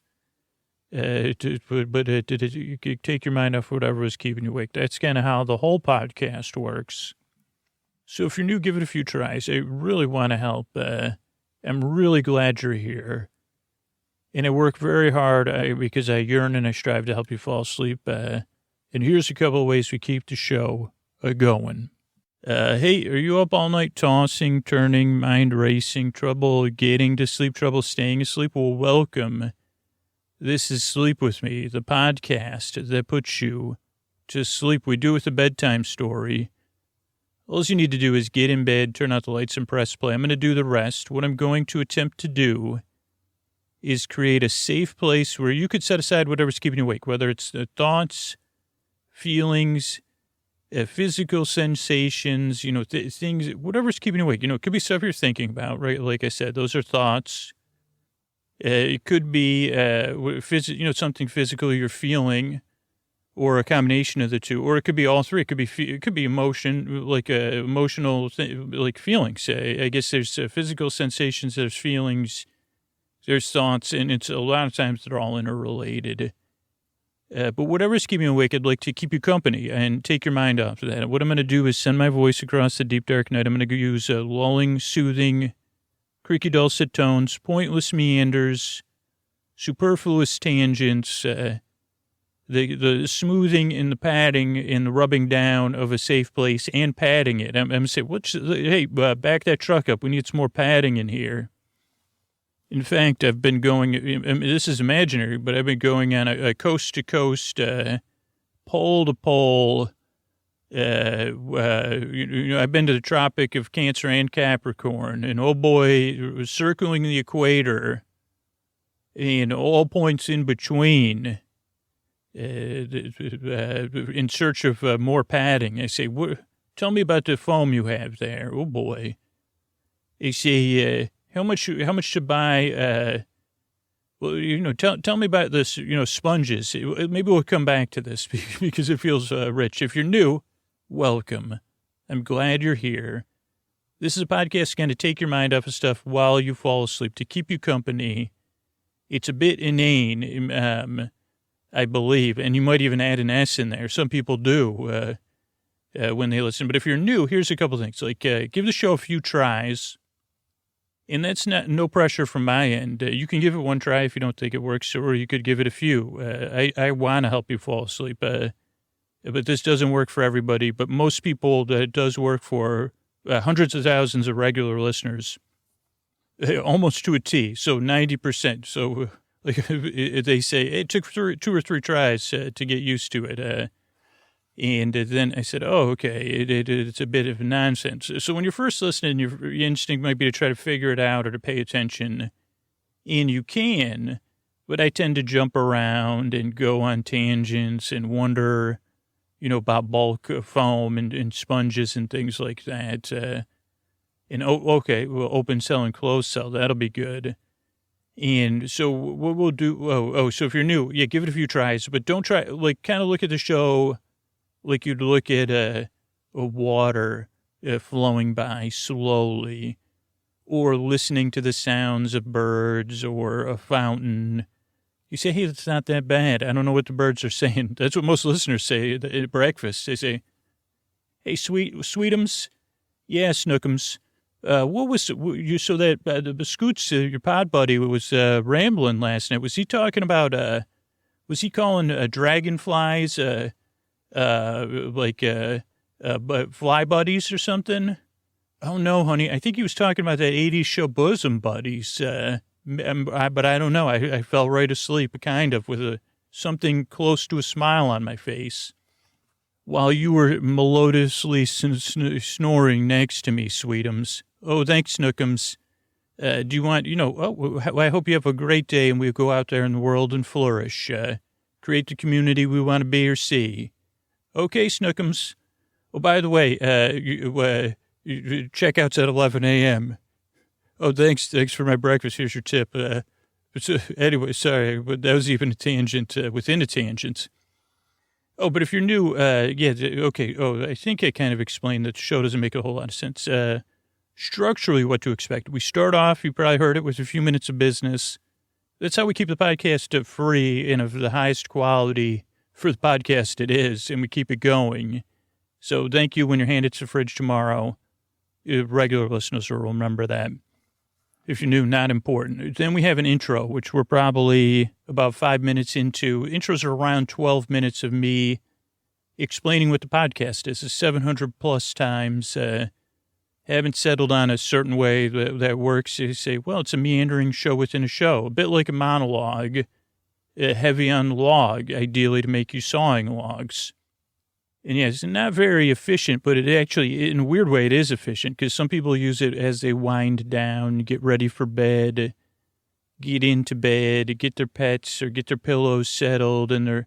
But you could take your mind off whatever was keeping you awake. That's kind of how the whole podcast works. So if you're new, give it a few tries. I really want to help. I'm really glad you're here. And I work very hard because I yearn and I strive to help you fall asleep. And here's a couple of ways we keep the show going. Hey, are you up all night tossing, turning, mind racing, trouble getting to sleep, trouble staying asleep? Well, welcome. This is Sleep With Me, the podcast that puts you to sleep. We do it with a bedtime story. All you need to do is get in bed, turn out the lights, and press play. I'm going to do the rest. What I'm going to attempt to do is create a safe place where you could set aside whatever's keeping you awake, whether it's thoughts, feelings, physical sensations, things, whatever's keeping you awake. It could be stuff you're thinking about, right? Like I said, those are thoughts. It could be, something physical you're feeling, or a combination of the two, or it could be all three. It could be emotion, like emotional, like feelings. I guess there's physical sensations, there's feelings, there's thoughts, and it's a lot of times they're all interrelated. But whatever's keeping you awake, I'd like to keep you company and take your mind off of that. What I'm going to do is send my voice across the deep, dark night. I'm going to use lulling, soothing, creaky, dulcet tones, pointless meanders, superfluous tangents, the smoothing and the padding and the rubbing down of a safe place and padding it. I'm going to say, hey, back that truck up. We need some more padding in here. In fact, I've been going, this is imaginary, but I've been going on a coast-to-coast, pole-to-pole, I've been to the Tropic of Cancer and Capricorn, and oh boy, circling the equator, and all points in between, in search of more padding. I say, tell me about the foam you have there. Oh boy. They say, how much to buy? Tell me about this. Sponges. Maybe we'll come back to this because it feels rich. If you're new, welcome. I'm glad you're here. This is a podcast going to take your mind off of stuff while you fall asleep to keep you company. It's a bit inane, I believe, and you might even add an S in there. Some people do when they listen. But if you're new, here's a couple things. Like, give the show a few tries. And that's no pressure from my end. You can give it one try if you don't think it works, or you could give it a few. I want to help you fall asleep, but this doesn't work for everybody. But most people, that does work for hundreds of thousands of regular listeners, almost to a T, so 90%. So like they say, it took 2 or 3 tries to get used to it. And then I said, oh, okay, it's a bit of nonsense. So when you're first listening, your instinct might be to try to figure it out or to pay attention. And you can, but I tend to jump around and go on tangents and wonder, about bulk foam and sponges and things like that. And, okay, well, open cell and closed cell, that'll be good. And so what we'll do, so if you're new, yeah, give it a few tries, but don't try, kind of look at the show like you'd look at a water flowing by slowly, or listening to the sounds of birds or a fountain. You say, hey, it's not that bad. I don't know what the birds are saying. That's what most listeners say at breakfast. They say, hey, sweetums. Yeah, snookums. What was you? So that the Scoots, your pod buddy, was rambling last night. Was he talking about? Was he calling dragonflies fly buddies or something? Oh no, honey. I think he was talking about that 80s show Bosom Buddies. But I don't know. I fell right asleep, kind of, with something close to a smile on my face while you were melodiously snoring next to me, sweetums. Oh, thanks, Snookums. Do you want, I hope you have a great day and we'll go out there in the world and flourish. Create the community we want to be or see. Okay, Snookums. Oh, by the way, checkout's at 11 a.m. Oh, thanks for my breakfast. Here's your tip. Anyway, sorry, but that was even a tangent within a tangent. Oh, but if you're new, yeah, okay. Oh, I think I kind of explained that the show doesn't make a whole lot of sense. Structurally, what to expect. We start off, you probably heard it, with a few minutes of business. That's how we keep the podcast free and of the highest quality for the podcast it is, and we keep it going. So thank you when you're handed to the fridge tomorrow. Regular listeners will remember that. If you're new, not important. Then we have an intro, which we're probably about 5 minutes into. Intros are around 12 minutes of me explaining what the podcast is. It's 700 plus times. Haven't settled on a certain way that works. You say, well, it's a meandering show within a show, a bit like a monologue, heavy on log, ideally to make you sawing logs. And yeah, it's not very efficient, but it actually, in a weird way, it is efficient because some people use it as they wind down, get ready for bed, get into bed, get their pets or get their pillows settled and their,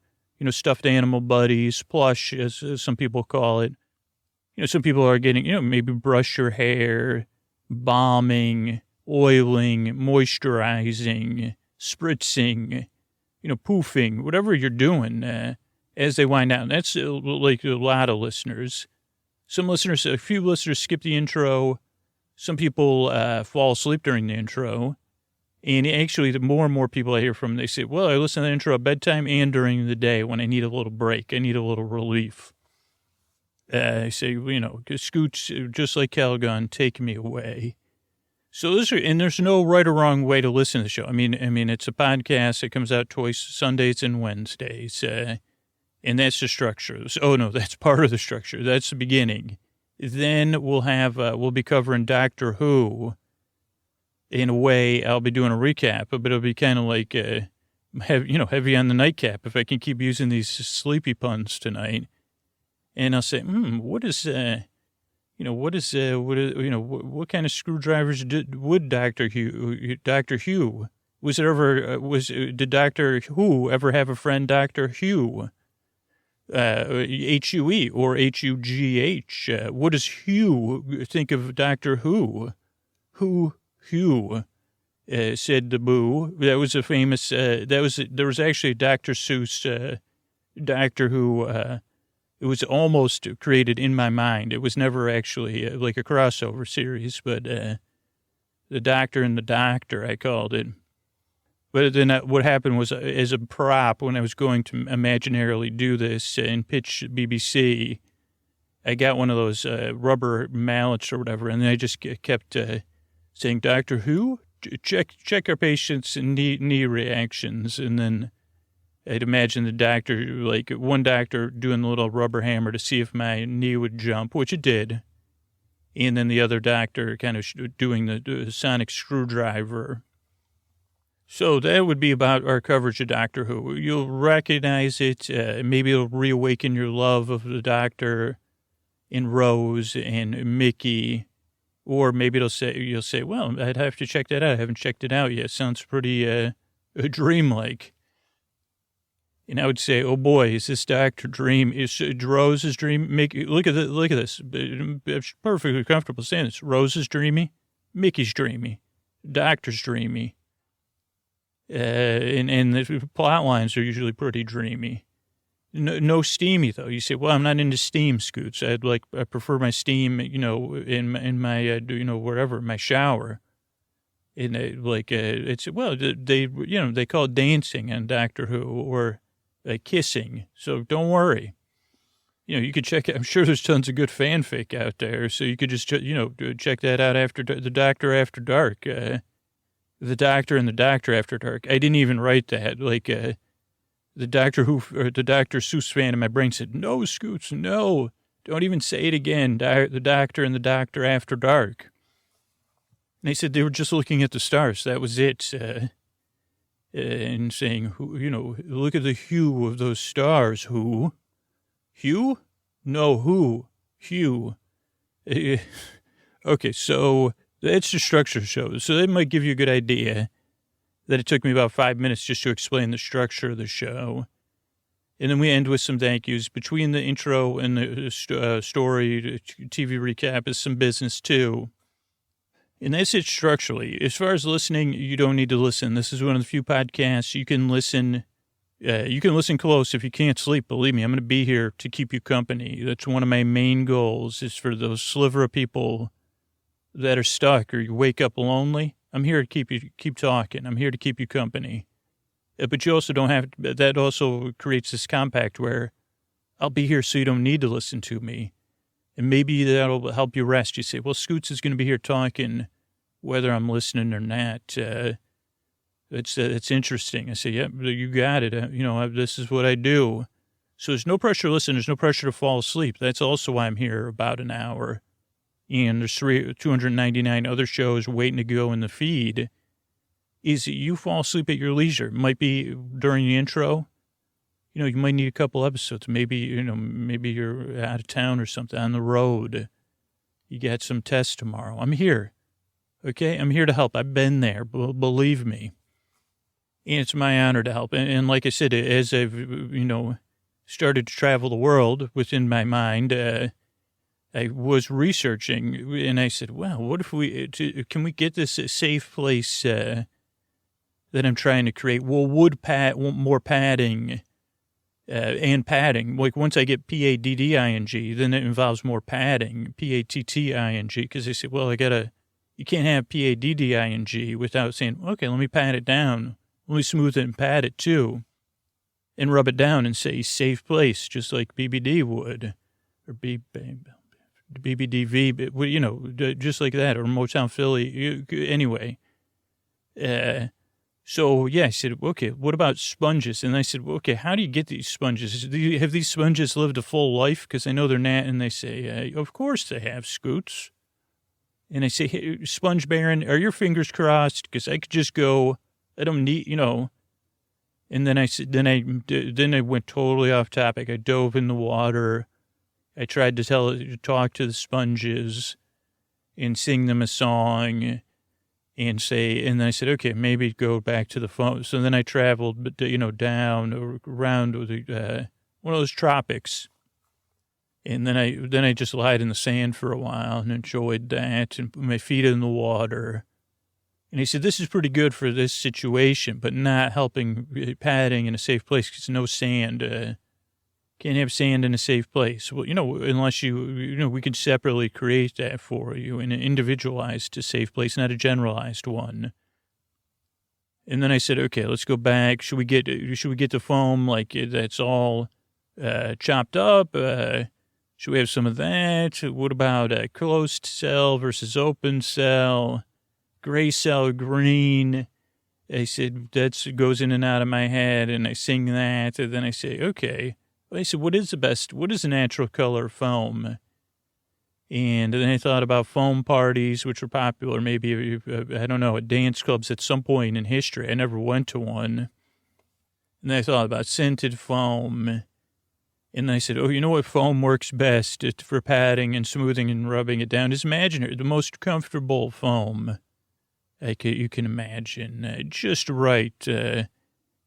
stuffed animal buddies, plush, as some people call it. Some people are getting, maybe brush your hair, balming, oiling, moisturizing, spritzing, poofing, whatever you're doing, as they wind down. That's like a lot of listeners. A few listeners skip the intro. Some people fall asleep during the intro. And actually, the more and more people I hear from, they say, well, I listen to the intro at bedtime and during the day when I need a little break. I need a little relief. I say, Scoots, just like Calgon, take me away. So there's no right or wrong way to listen to the show. I mean, it's a podcast. It comes out twice, Sundays and Wednesdays. And that's the structure. Oh, no, that's part of the structure. That's the beginning. Then we'll be covering Doctor Who. In a way, I'll be doing a recap, but it'll be kind of like, heavy on the nightcap, if I can keep using these sleepy puns tonight. And I'll say, what kind of screwdrivers would Dr. Hugh, did Dr. Who ever have a friend, Dr. Hugh? H-U-E or H-U-G-H. What does Hugh think of Doctor Who? Hugh, said the boo. That was a famous, there was actually a Dr. Seuss, Doctor Who, it was almost created in my mind. It was never actually like a crossover series, but The Doctor and the Doctor, I called it. But then what happened was, as a prop, when I was going to imaginarily do this and pitch BBC, I got one of those rubber mallets or whatever, and I just kept saying, Doctor Who, check our patient's knee reactions. And then I'd imagine the doctor, like one doctor doing the little rubber hammer to see if my knee would jump, which it did. And then the other doctor kind of doing the sonic screwdriver. So that would be about our coverage of Doctor Who. You'll recognize it. Maybe it'll reawaken your love of the Doctor and Rose and Mickey. Or maybe you'll say, well, I'd have to check that out. I haven't checked it out yet. Sounds pretty dreamlike. And I would say, oh boy, is this Dr. Dream? Is Rose's dream? Look at this. I'm perfectly comfortable saying this. Rose is dreamy. Mickey's dreamy. Doctor's dreamy. And the plot lines are usually pretty dreamy. No steamy though. You say, well, I'm not into steam, Scoots. I prefer my steam, in my, wherever, my shower. And it's, well, they call it dancing on Doctor Who or kissing. So don't worry. You could check it. I'm sure there's tons of good fanfic out there. So you could just, check that out after the Doctor After Dark. The Doctor and the Doctor After Dark. I didn't even write that. The Doctor Who, or the Dr. Seuss fan in my brain said, no, Scoots, no. Don't even say it again. The Doctor and the Doctor After Dark. And they said they were just looking at the stars. That was it. And saying, look at the hue of those stars. Who? Hugh? No, who? Hugh. Okay, so that's the structure of the show. So that might give you a good idea that it took me about 5 minutes just to explain the structure of the show. And then we end with some thank yous. Between the intro and the story, TV recap is some business too. And that's it structurally. As far as listening, you don't need to listen. This is one of the few podcasts you can listen. You can listen close if you can't sleep. Believe me, I'm going to be here to keep you company. That's one of my main goals, is for those sliver of people that are stuck or you wake up lonely. I'm here to keep talking. I'm here to keep you company. But you also don't have, that also creates this compact where I'll be here so you don't need to listen to me. And maybe that'll help you rest. You say, well, Scoots is going to be here talking whether I'm listening or not. It's interesting. I say, yeah, you got it. This is what I do. So there's no pressure to listen. There's no pressure to fall asleep. That's also why I'm here about an hour. And there's 299 other shows waiting to go in the feed. Is you fall asleep at your leisure. It might be during the intro. You might need a couple episodes. Maybe you're out of town or something, on the road. You got some tests tomorrow. I'm here. Okay? I'm here to help. I've been there. Believe me. And it's my honor to help. And like I said, as I've, started to travel the world within my mind, I was researching, and I said, well, what if can we get this a safe place that I'm trying to create? Well, more padding and padding. Like once I get padding, then it involves more padding, patting, because they said, well, you can't have padding without saying, okay, let me pat it down. Let me smooth it and pat it too. And rub it down and say safe place, just like BBD would, or BBDV, just like that, or Motown Philly. Anyway. So, yeah, I said, okay, what about sponges? And I said, okay, how do you get these sponges? Have these sponges lived a full life? Because I know they're not. And they say, of course they have, Scoots. And I say, hey, Sponge Baron, are your fingers crossed? Because I could just go, I don't need, And then I said, then I went totally off topic. I dove in the water. I tried to talk to the sponges and sing them a song and then I said, okay, maybe go back to the phone. So then I traveled, down around one of those tropics. And then I just lied in the sand for a while and enjoyed that and put my feet in the water. And he said, this is pretty good for this situation, but not helping padding in a safe place because no sand. Can't have sand in a safe place. Well, unless we could separately create that for you in an individualized safe place, not a generalized one. And then I said, okay, let's go back. Should we get the foam like that's all chopped up? Should we have some of that? What about a closed cell versus open cell? gray cell green. I said, that goes in and out of my head, and I sing that, and then I say, okay. I said, what is a natural color foam? And then I thought about foam parties, which were popular, maybe, I don't know, at dance clubs at some point in history. I never went to one. And then I thought about scented foam. And I said, oh, you know what foam works best for padding and smoothing and rubbing it down? Just imagine the most comfortable foam you can imagine. Just right.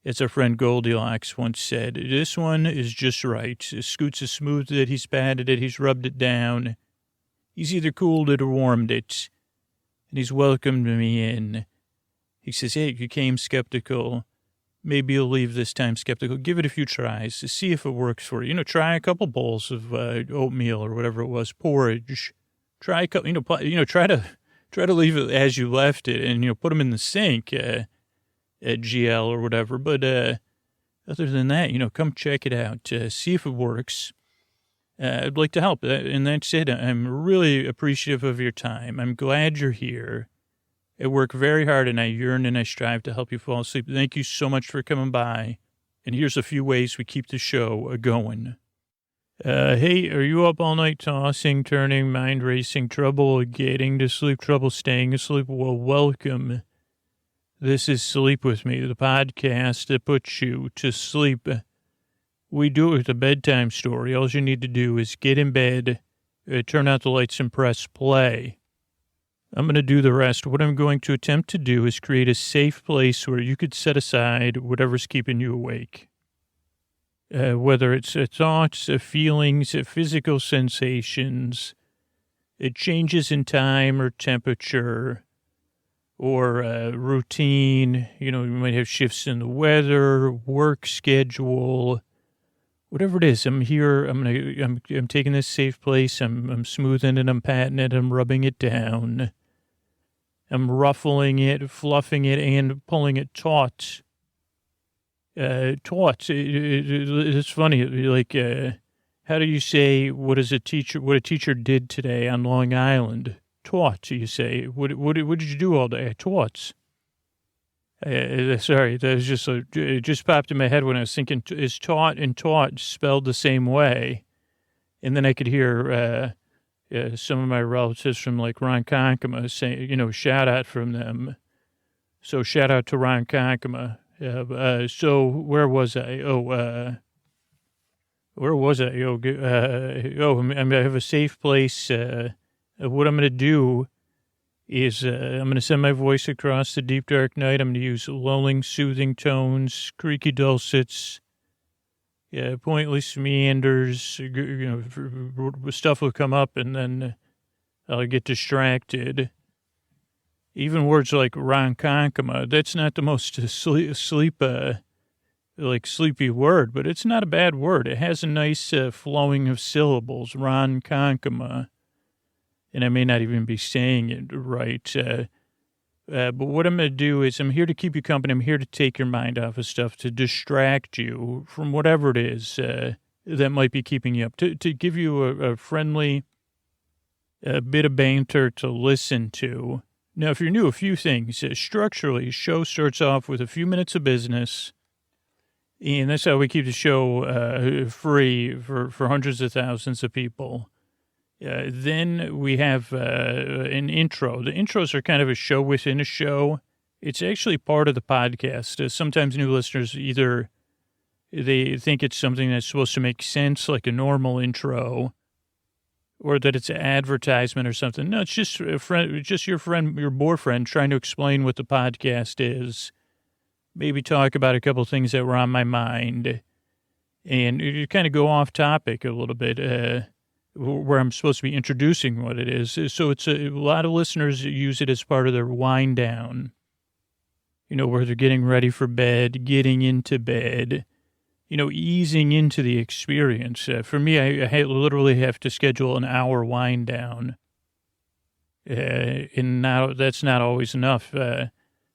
As our friend Goldilocks once said, this one is just right. Scoots has smoothed it, he's patted it, he's rubbed it down. He's either cooled it or warmed it. And he's welcomed me in. He says, hey, you came skeptical. Maybe you'll leave this time skeptical. Give it a few tries to see if it works for you. You know, try a couple bowls of oatmeal or whatever it was, porridge. Try a couple, try to leave it as you left it and, put them in the sink at GL or whatever. But other than that, come check it out. See if it works. I'd like to help. And that's it. I'm really appreciative of your time. I'm glad you're here. I work very hard, and I yearn and I strive to help you fall asleep. Thank you so much for coming by. And here's a few ways we keep the show going. Hey, are you up all night tossing, turning, mind racing, trouble getting to sleep, trouble staying asleep? Well, welcome. This is Sleep With Me, the podcast that puts you to sleep. We do it with a bedtime story. All you need to do is get in bed, turn out the lights, and press play. I'm going to do the rest. What I'm going to attempt to do is create a safe place where you could set aside whatever's keeping you awake. Whether it's thoughts, feelings, physical sensations, changes in time or temperature, or routine. You might have shifts in the weather, work schedule, whatever it is. I'm here. I'm taking this safe place. I'm smoothing it. I'm patting it. I'm rubbing it down. I'm ruffling it, fluffing it, and pulling it taut. It's funny. Like, how do you say what a teacher did today on Long Island? Taught, you say. What did you do all day? Taught. Sorry, that was it just popped in my head when I was thinking, is taught and taught spelled the same way? And then I could hear some of my relatives from like Ronkonkoma saying, shout out from them. So shout out to Ronkonkoma. So where was I? Where was I? I have a safe place. What I'm going to do is I'm going to send my voice across the deep, dark night. I'm going to use lulling, soothing tones, creaky dulcets, pointless meanders. Stuff will come up, and then I'll get distracted. Even words like Ronkonkoma, that's not the most sleepy word, but it's not a bad word. It has a nice flowing of syllables, Ronkonkoma. And I may not even be saying it right. But what I'm going to do is I'm here to keep you company. I'm here to take your mind off of stuff, to distract you from whatever it is that might be keeping you up, to give you a friendly bit of banter to listen to. Now, if you're new, a few things. Structurally, show starts off with a few minutes of business, and that's how we keep the show free for hundreds of thousands of people. Then we have an intro. The intros are kind of a show within a show. It's actually part of the podcast. Sometimes new listeners either they think it's something that's supposed to make sense, like a normal intro, or that it's an advertisement or something. No, it's just a friend, just your boyfriend trying to explain what the podcast is. Maybe talk about a couple of things that were on my mind, and you kind of go off topic a little bit. Where I'm supposed to be introducing what it is. So it's a lot of listeners use it as part of their wind down, where they're getting ready for bed, getting into bed, easing into the experience. For me, I literally have to schedule an hour wind down. And now that's not always enough.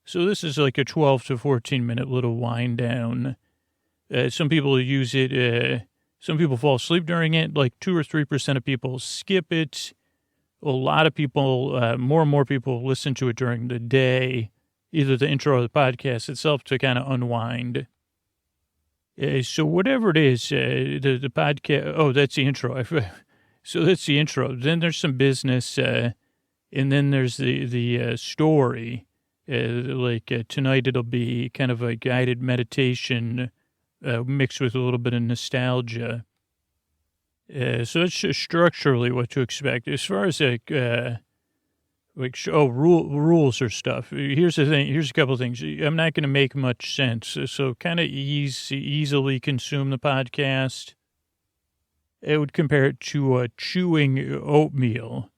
So this is like a 12 to 14 minute little wind down. Some people use it, some people fall asleep during it, like 2 or 3% of people skip it. a lot of people, more and more people listen to it during the day, either the intro or the podcast itself, to kind of unwind. So whatever it is, the podcast, oh, that's the intro. So that's the intro. Then there's some business, and then there's the story. Tonight it'll be kind of a guided meditation mixed with a little bit of nostalgia. So that's just structurally what to expect. As far as rules or stuff. Here's the thing. Here's a couple of things. I'm not going to make much sense. So kind of easily consume the podcast. I would compare it to chewing oatmeal.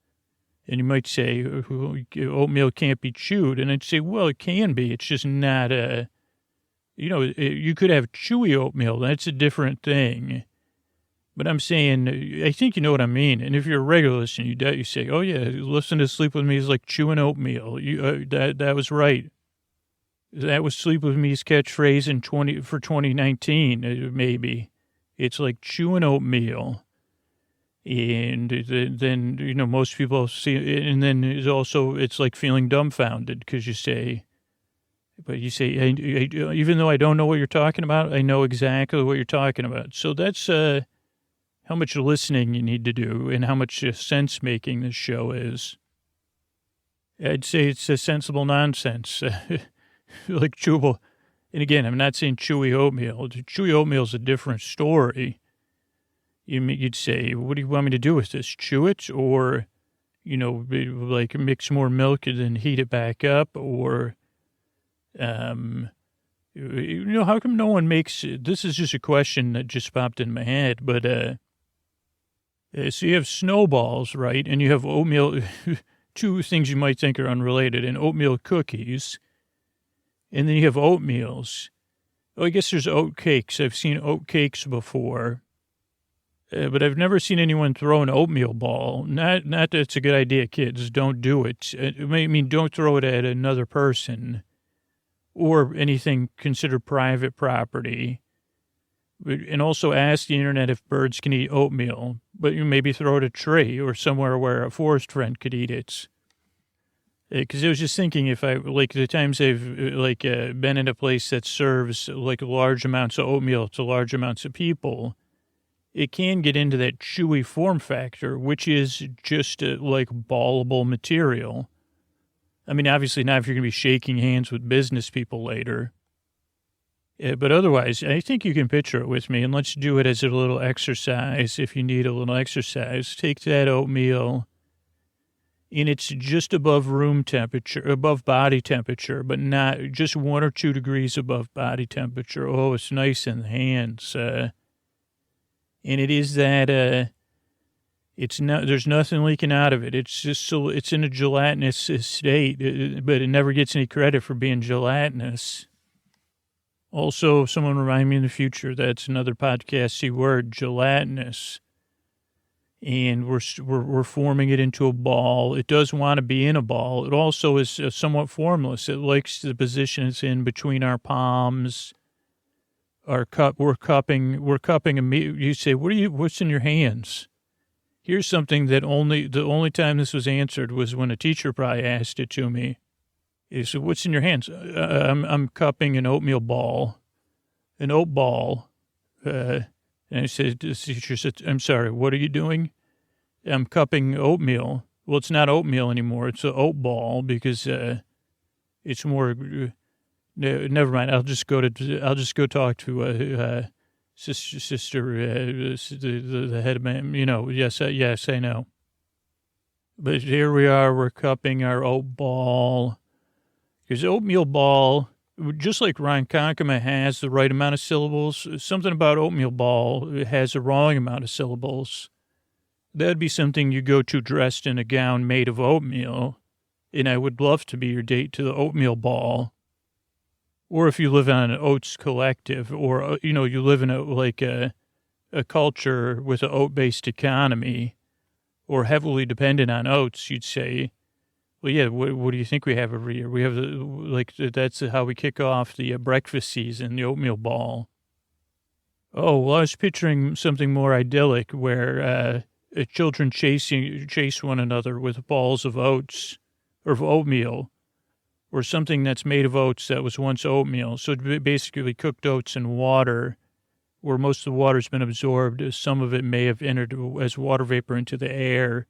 And you might say, oatmeal can't be chewed. And I'd say, well, it can be. It's just not you could have chewy oatmeal. That's a different thing. But I'm saying, I think you know what I mean. And if you're a regular listener, you say, oh, yeah, listen to Sleep With Me is like chewing oatmeal. That was right. That was Sleep With Me's catchphrase for 2019, maybe. It's like chewing oatmeal. And then, most people see it. And then it's like feeling dumbfounded because you say, even though I don't know what you're talking about, I know exactly what you're talking about. So that's how much listening you need to do and how much sense making this show is. I'd say it's a sensible nonsense, like chewable. And again, I'm not saying chewy oatmeal. Chewy oatmeal is a different story. You'd say, what do you want me to do with this? Chew it, or like mix more milk and then heat it back up, or how come no one makes? This is just a question that just popped in my head, but so you have snowballs, right? And you have oatmeal, two things you might think are unrelated, and oatmeal cookies. And then you have oatmeals. Oh, I guess there's oat cakes. I've seen oat cakes before. But I've never seen anyone throw an oatmeal ball. Not that it's a good idea, kids. Don't do it. I mean, don't throw it at another person or anything considered private property. And also ask the internet if birds can eat oatmeal, but you maybe throw it at a tree or somewhere where a forest friend could eat it. Because I was just thinking, if the times I've been in a place that serves like large amounts of oatmeal to large amounts of people, it can get into that chewy form factor, which is just like ballable material. I mean, obviously not if you're going to be shaking hands with business people later. But otherwise, I think you can picture it with me, and let's do it as a little exercise. If you need a little exercise, take that oatmeal, and it's just above room temperature, above body temperature, but not just 1 or 2 degrees above body temperature. Oh, it's nice in the hands. And it is that it's not. There's nothing leaking out of it. It's just it's in a gelatinous state, but it never gets any credit for being gelatinous. Also, someone remind me in the future, that's another podcasty word, gelatinous. And we're forming it into a ball. It does want to be in a ball. It also is somewhat formless. It likes the position it's in between our palms. Our cup, we're cupping a meat. You say, what's in your hands? Here's something that the only time this was answered was when a teacher probably asked it to me. He said, what's in your hands? I'm cupping an oatmeal ball, an oat ball. And I said, the teacher said, I'm sorry, what are you doing? I'm cupping oatmeal. Well, it's not oatmeal anymore. It's an oat ball because it's more. Never mind. I'll just go talk to sister, the head man. Yes, I know. But here we are. We're cupping our oat ball. Because oatmeal ball, just like ronkonkoma has the right amount of syllables, something about oatmeal ball has the wrong amount of syllables. That'd be something you go to dressed in a gown made of oatmeal, and I would love to be your date to the oatmeal ball. Or if you live on an oats collective, or, you live in a culture with an oat-based economy, or heavily dependent on oats, you'd say, well, yeah, what do you think we have every year? We have, that's how we kick off the breakfast season, the oatmeal ball. Oh, well, I was picturing something more idyllic where children chase one another with balls of oats or of oatmeal or something that's made of oats that was once oatmeal. So basically cooked oats and water, where most of the water's been absorbed. Some of it may have entered as water vapor into the air.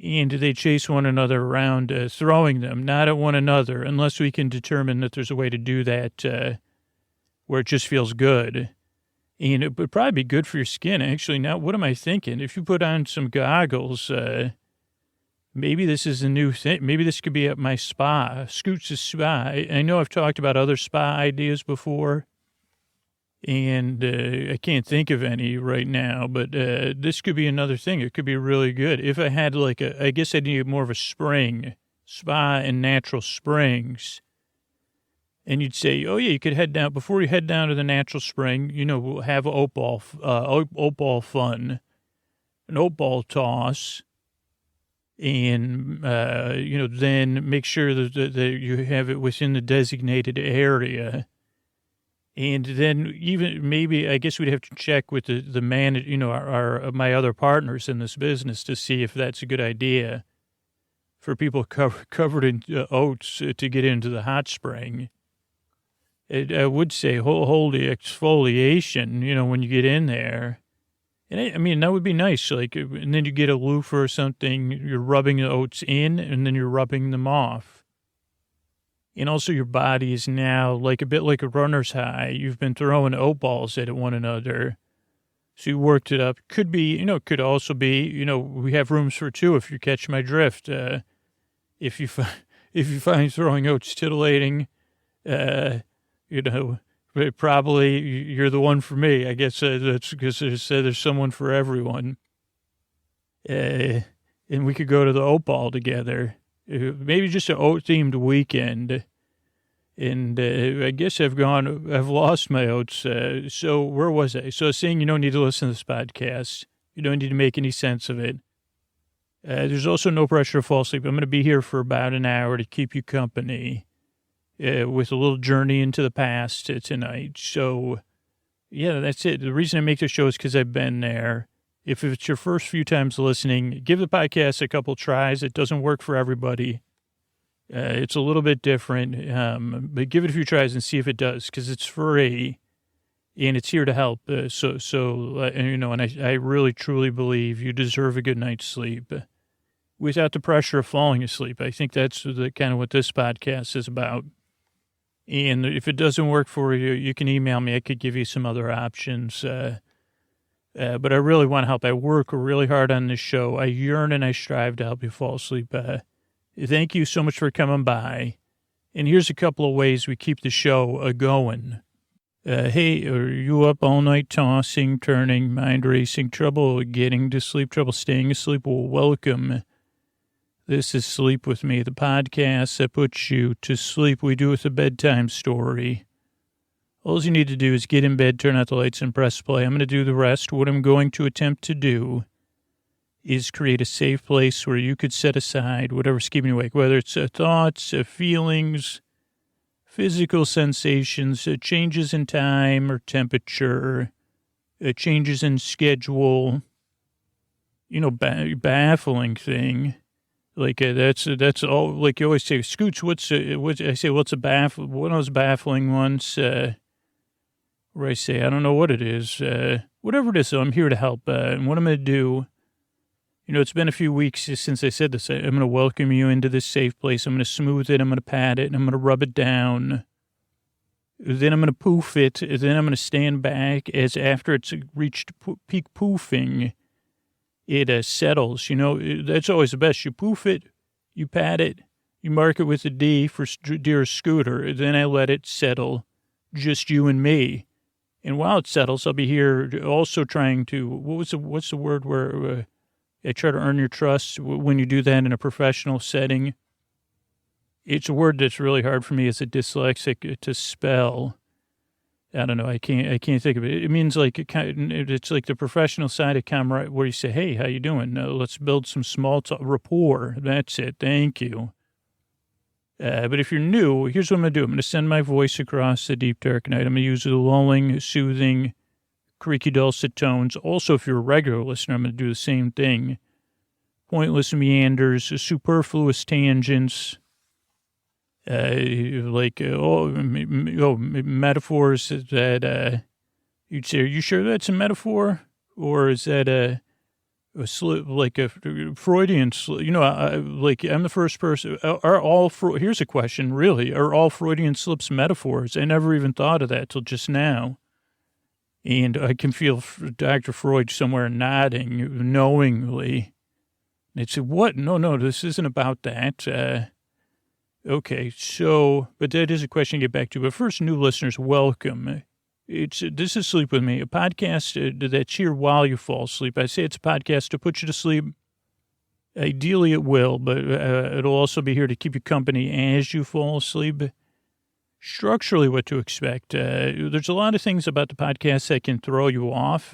And they chase one another around, throwing them, not at one another, unless we can determine that there's a way to do that where it just feels good. And it would probably be good for your skin. Actually, now, what am I thinking? If you put on some goggles, maybe this is a new thing. Maybe this could be at my spa, Scoots' Spa. I know I've talked about other spa ideas before, and I can't think of any right now, but this could be another thing. It could be really good. If I had I guess I'd need more of a spring, spa and natural springs. And you'd say, oh, yeah, you could head down, before you head down to the natural spring, we'll have oat ball fun, an oat ball toss, and, then make sure that you have it within the designated area. And then even maybe, I guess we'd have to check with the man, my other partners in this business to see if that's a good idea for people covered in oats to get into the hot spring. I would say holy exfoliation, when you get in there. And that would be nice. And then you get a loofah or something, you're rubbing the oats in and then you're rubbing them off. And also your body is now a bit like a runner's high. You've been throwing oat balls at one another. So you worked it up. Could be, could also be, we have rooms for two if you catch my drift. If you find throwing oats titillating, probably you're the one for me. I guess that's because there's someone for everyone. And we could go to the oat ball together. Maybe just an oat-themed weekend. And I guess I've lost my oats. So where was I? So I was saying you don't need to listen to this podcast. You don't need to make any sense of it. There's also no pressure to fall asleep. I'm going to be here for about an hour to keep you company. With a little journey into the past tonight. So, yeah, that's it. The reason I make this show is because I've been there. If it's your first few times listening, give the podcast a couple tries. It doesn't work for everybody. It's a little bit different, but give it a few tries and see if it does, because it's free, and it's here to help. And I really, truly believe you deserve a good night's sleep without the pressure of falling asleep. I think that's kind of what this podcast is about. And if it doesn't work for you, you can email me. I could give you some other options. But I really want to help. I work really hard on this show. I yearn and I strive to help you fall asleep. Thank you so much for coming by. And here's a couple of ways we keep the show going. Hey, are you up all night tossing, turning, mind racing, trouble getting to sleep, trouble staying asleep? Well, welcome. This is Sleep With Me, the podcast that puts you to sleep. We do with a bedtime story. All you need to do is get in bed, turn out the lights, and press play. I'm going to do the rest. What I'm going to attempt to do is create a safe place where you could set aside whatever's keeping you awake, whether it's thoughts, feelings, physical sensations, changes in time or temperature, changes in schedule, baffling thing. That's all. Like you always say, Scoots. What's a one of those baffling ones? Where I say I don't know what it is. Whatever it is, so I'm here to help. And what I'm going to do, it's been a few weeks since I said this. I'm going to welcome you into this safe place. I'm going to smooth it. I'm going to pat it, and I'm going to rub it down. Then I'm going to poof it. Then I'm going to stand back as after it's reached peak poofing. It settles, that's always the best. You poof it, you pat it, you mark it with a D for dear Scooter. Then I let it settle, just you and me. And while it settles, I'll be here also trying to, what's the word where I try to earn your trust when you do that in a professional setting? It's a word that's really hard for me as a dyslexic to spell. I don't know. I can't think of it. It means it's like the professional side of camera where you say, hey, how you doing? Let's build some small talk rapport. That's it. Thank you. But if you're new, here's what I'm going to do. I'm going to send my voice across the deep, dark night. I'm going to use a lulling, soothing, creaky dulcet tones. Also, if you're a regular listener, I'm going to do the same thing. Pointless meanders, superfluous tangents, metaphors that you'd say, are you sure that's a metaphor? Or is that a Freudian, I'm the first person, here's a question, really, are all Freudian slips metaphors? I never even thought of that till just now. And I can feel Dr. Freud somewhere nodding knowingly. And it's what? No, this isn't about that. Okay, so, but that is a question to get back to. But first, new listeners, welcome. This is Sleep With Me, a podcast that's here while you fall asleep. I say it's a podcast to put you to sleep. Ideally, it will, but it'll also be here to keep you company as you fall asleep. Structurally, what to expect. There's a lot of things about the podcast that can throw you off.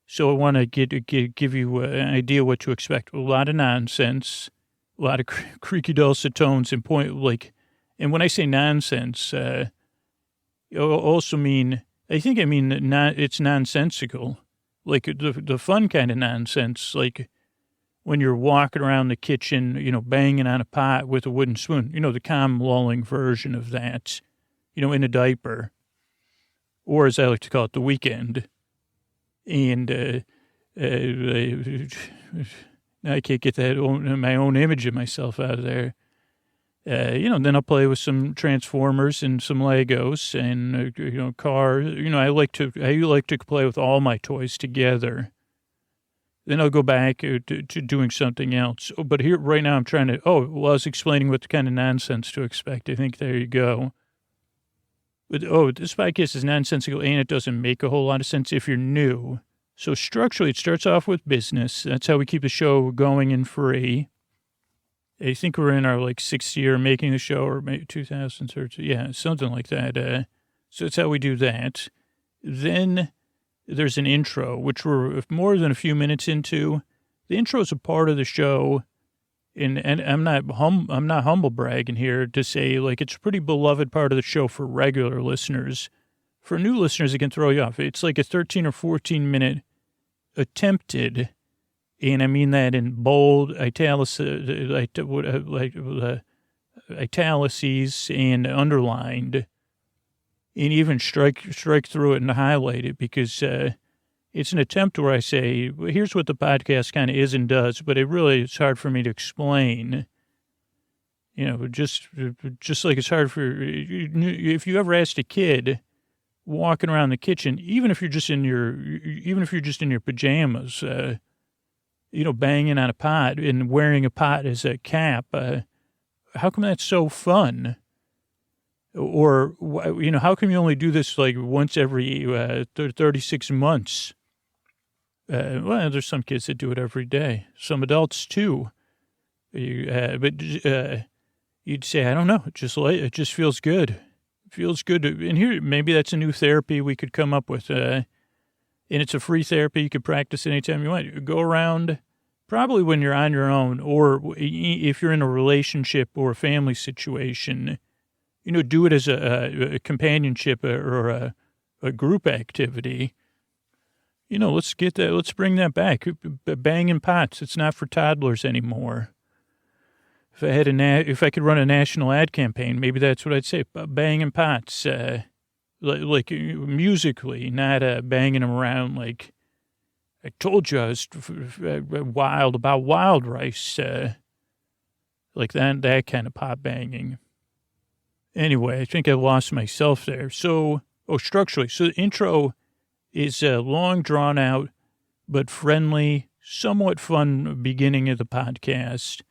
So I want to give you an idea what to expect. A lot of nonsense, a lot of creaky dulcet tones and and when I say nonsense, also mean, it's nonsensical, like the fun kind of nonsense, like when you're walking around the kitchen, banging on a pot with a wooden spoon, the calm, lulling version of that, in a diaper, or as I like to call it, the weekend. And I can't get my own image of myself out of there. Then I'll play with some Transformers and some Legos and, cars. I like to play with all my toys together. Then I'll go back to doing something else. But here, right now, I'm trying to, I was explaining what kind of nonsense to expect. I think there you go. But, this podcast is nonsensical and it doesn't make a whole lot of sense if you're new. So structurally, it starts off with business. That's how we keep the show going and free. I think we're in our 6th year making the show, or maybe 2013. Yeah, something like that. So that's how we do that. Then there's an intro, which we're more than a few minutes into. The intro is a part of the show, and I'm not humble bragging here to say it's a pretty beloved part of the show for regular listeners. For new listeners, it can throw you off. It's like a 13 or 14 minute attempted. And I mean that in bold italices and underlined, and even strike through it and highlight it, because it's an attempt where I say, well, here's what the podcast kind of is and does, but it's hard for me to explain. Just like it's hard if you ever asked a kid walking around the kitchen, even if you're just in your pajamas, banging on a pot and wearing a pot as a cap, how come that's so fun? Or, how come you only do this once every 36 months? Well, there's some kids that do it every day. Some adults too. But you'd say, I don't know, it just feels good. It feels good. And here, maybe that's a new therapy we could come up with. And it's a free therapy. You could practice anytime you want. Go around, probably when you're on your own, or if you're in a relationship or a family situation, do it as a companionship or a group activity. Let's bring that back. Banging pots. It's not for toddlers anymore. If I could run a national ad campaign, maybe that's what I'd say. Banging pots. Musically, not banging them around like I told you I was wild about wild rice, like that kind of pot banging. Anyway, I think I lost myself there. So, structurally, so the intro is a long, drawn out, but friendly, somewhat fun beginning of the podcast.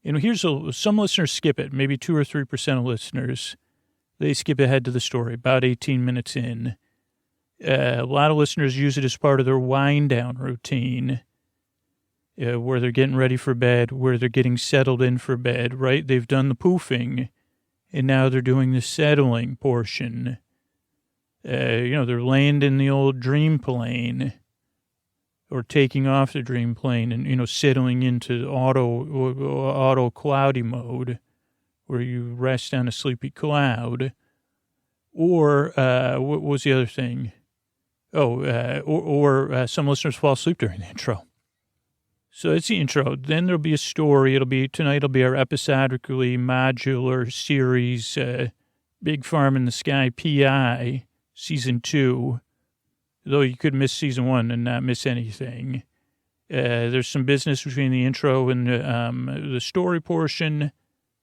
And here's some listeners skip it, maybe 2 or 3% of listeners. They skip ahead to the story, about 18 minutes in. A lot of listeners use it as part of their wind-down routine, where they're getting ready for bed, where they're getting settled in for bed, right? They've done the poofing, and now they're doing the settling portion. They're laying in the old dream plane, or taking off the dream plane and, settling into auto cloudy mode, where you rest on a sleepy cloud. Or, what was the other thing? Some listeners fall asleep during the intro. So it's the intro. Then there'll be a story. Tonight it'll be our episodically modular series, Big Farm in the Sky PI, Season 2. Though you could miss Season 1 and not miss anything. There's some business between the intro and the story portion.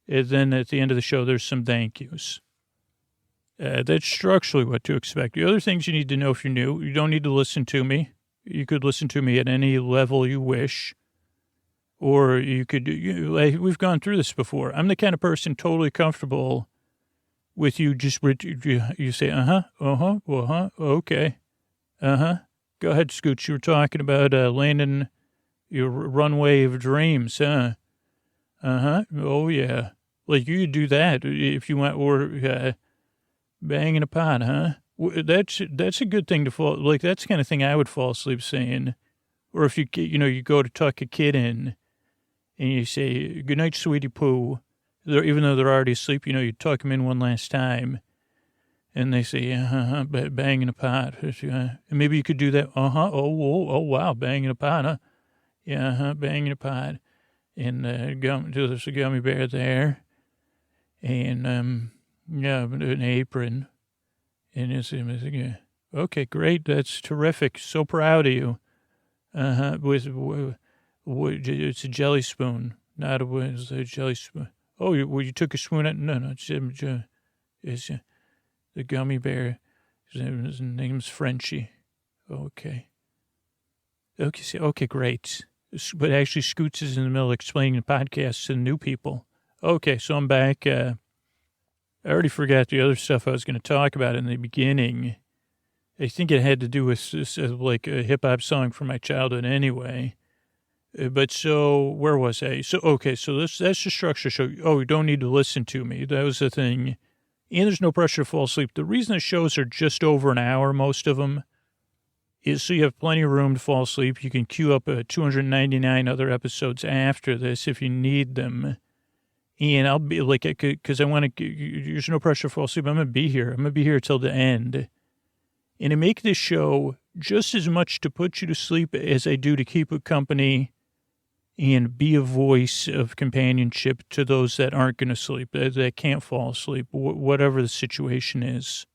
And then at the end of the show, there's some thank yous. That's structurally what to expect. The other things you need to know if you're new, you don't need to listen to me. You could listen to me at any level you wish. Or you could, we've gone through this before. I'm the kind of person totally comfortable with you just, you say, okay. Go ahead, Scooch. You were talking about landing your runway of dreams, huh? Oh, yeah. Like, you could do that if you want, or banging a pot, huh? That's a good thing to fall, like, that's the kind of thing I would fall asleep saying. Or if you go to tuck a kid in and you say, good night, sweetie poo. Even though they're already asleep, you tuck them in one last time. And they say, banging a pot. And maybe you could do that. Oh, wow, banging a pot, huh? Yeah, banging a pot. And there's a gummy bear there. And, an apron. And it's okay, great. That's terrific. So proud of you. It's a jelly spoon, not a jelly spoon. Oh, you took a spoon at, no, it's the gummy bear. His name's Frenchie. Okay, great. But actually, Scoots is in the middle of explaining the podcast to the new people. Okay, so I'm back. I already forgot the other stuff I was going to talk about in the beginning. I think it had to do with like a hip-hop song from my childhood anyway. But so, where was I? So that's the structure. So, you don't need to listen to me. That was the thing. And there's no pressure to fall asleep. The reason the shows are just over an hour, most of them, is so you have plenty of room to fall asleep. You can queue up 299 other episodes after this if you need them. And I'll be like, because I want to, there's no pressure to fall asleep. I'm going to be here. I'm going to be here till the end. And I make this show just as much to put you to sleep as I do to keep it company and be a voice of companionship to those that aren't going to sleep, that can't fall asleep, whatever the situation is.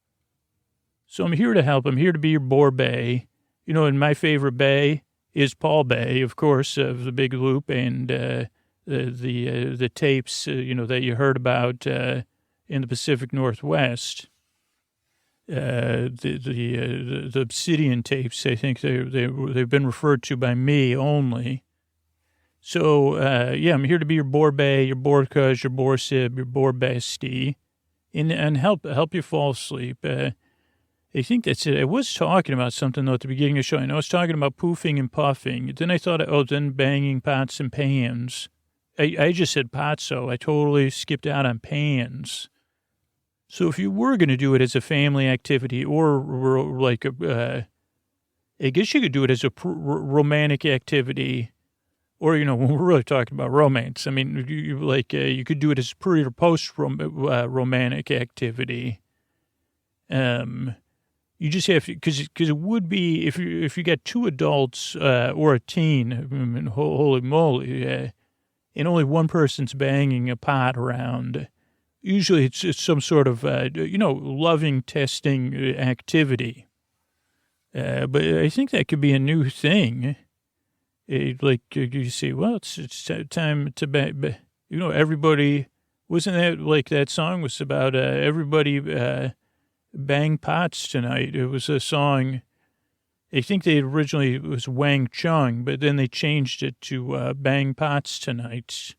So I'm here to help. I'm here to be your Bore Bay. And my favorite bay is Paul Bay, of course, of the Big Loop and the tapes, that you heard about in the Pacific Northwest. The Obsidian tapes, I think they've been referred to by me only. So, I'm here to be your Bore Bay, your Bore Cuz, your Bore Sib, your Bore Bestie, and help you fall asleep. I think that's it. I was talking about something, though, at the beginning of the show. I know I was talking about poofing and puffing. Then I thought, then banging pots and pans. I just said pots, so I totally skipped out on pans. So if you were going to do it as a family activity or like I guess you could do it as a romantic activity. Or, when we're really talking about romance, I mean, you could do it as pre or post romantic activity. You just have to, because it would be if you got two adults or a teen, I mean, holy moly, and only one person's banging a pot around. Usually it's some sort of loving testing activity. But I think that could be a new thing. You say, well, it's time to everybody, wasn't that like that song was about everybody bang pots tonight? It was a song, I think it was Wang Chung, but then they changed it to bang pots tonight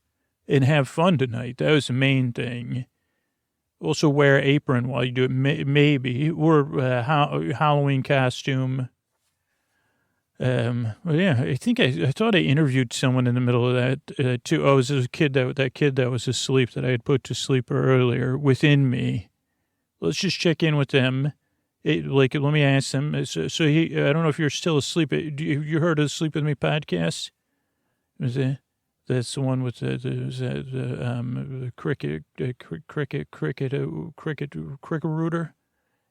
and have fun tonight. That was the main thing. Also wear an apron while you do it, maybe, or Halloween costume. I think I thought I interviewed someone in the middle of that too. Oh, it was a kid that was asleep that I had put to sleep earlier within me. Let's just check in with them. Let me ask them. I don't know if you're still asleep. You heard of the Sleep With Me podcast? That's the one with the cricket rooter.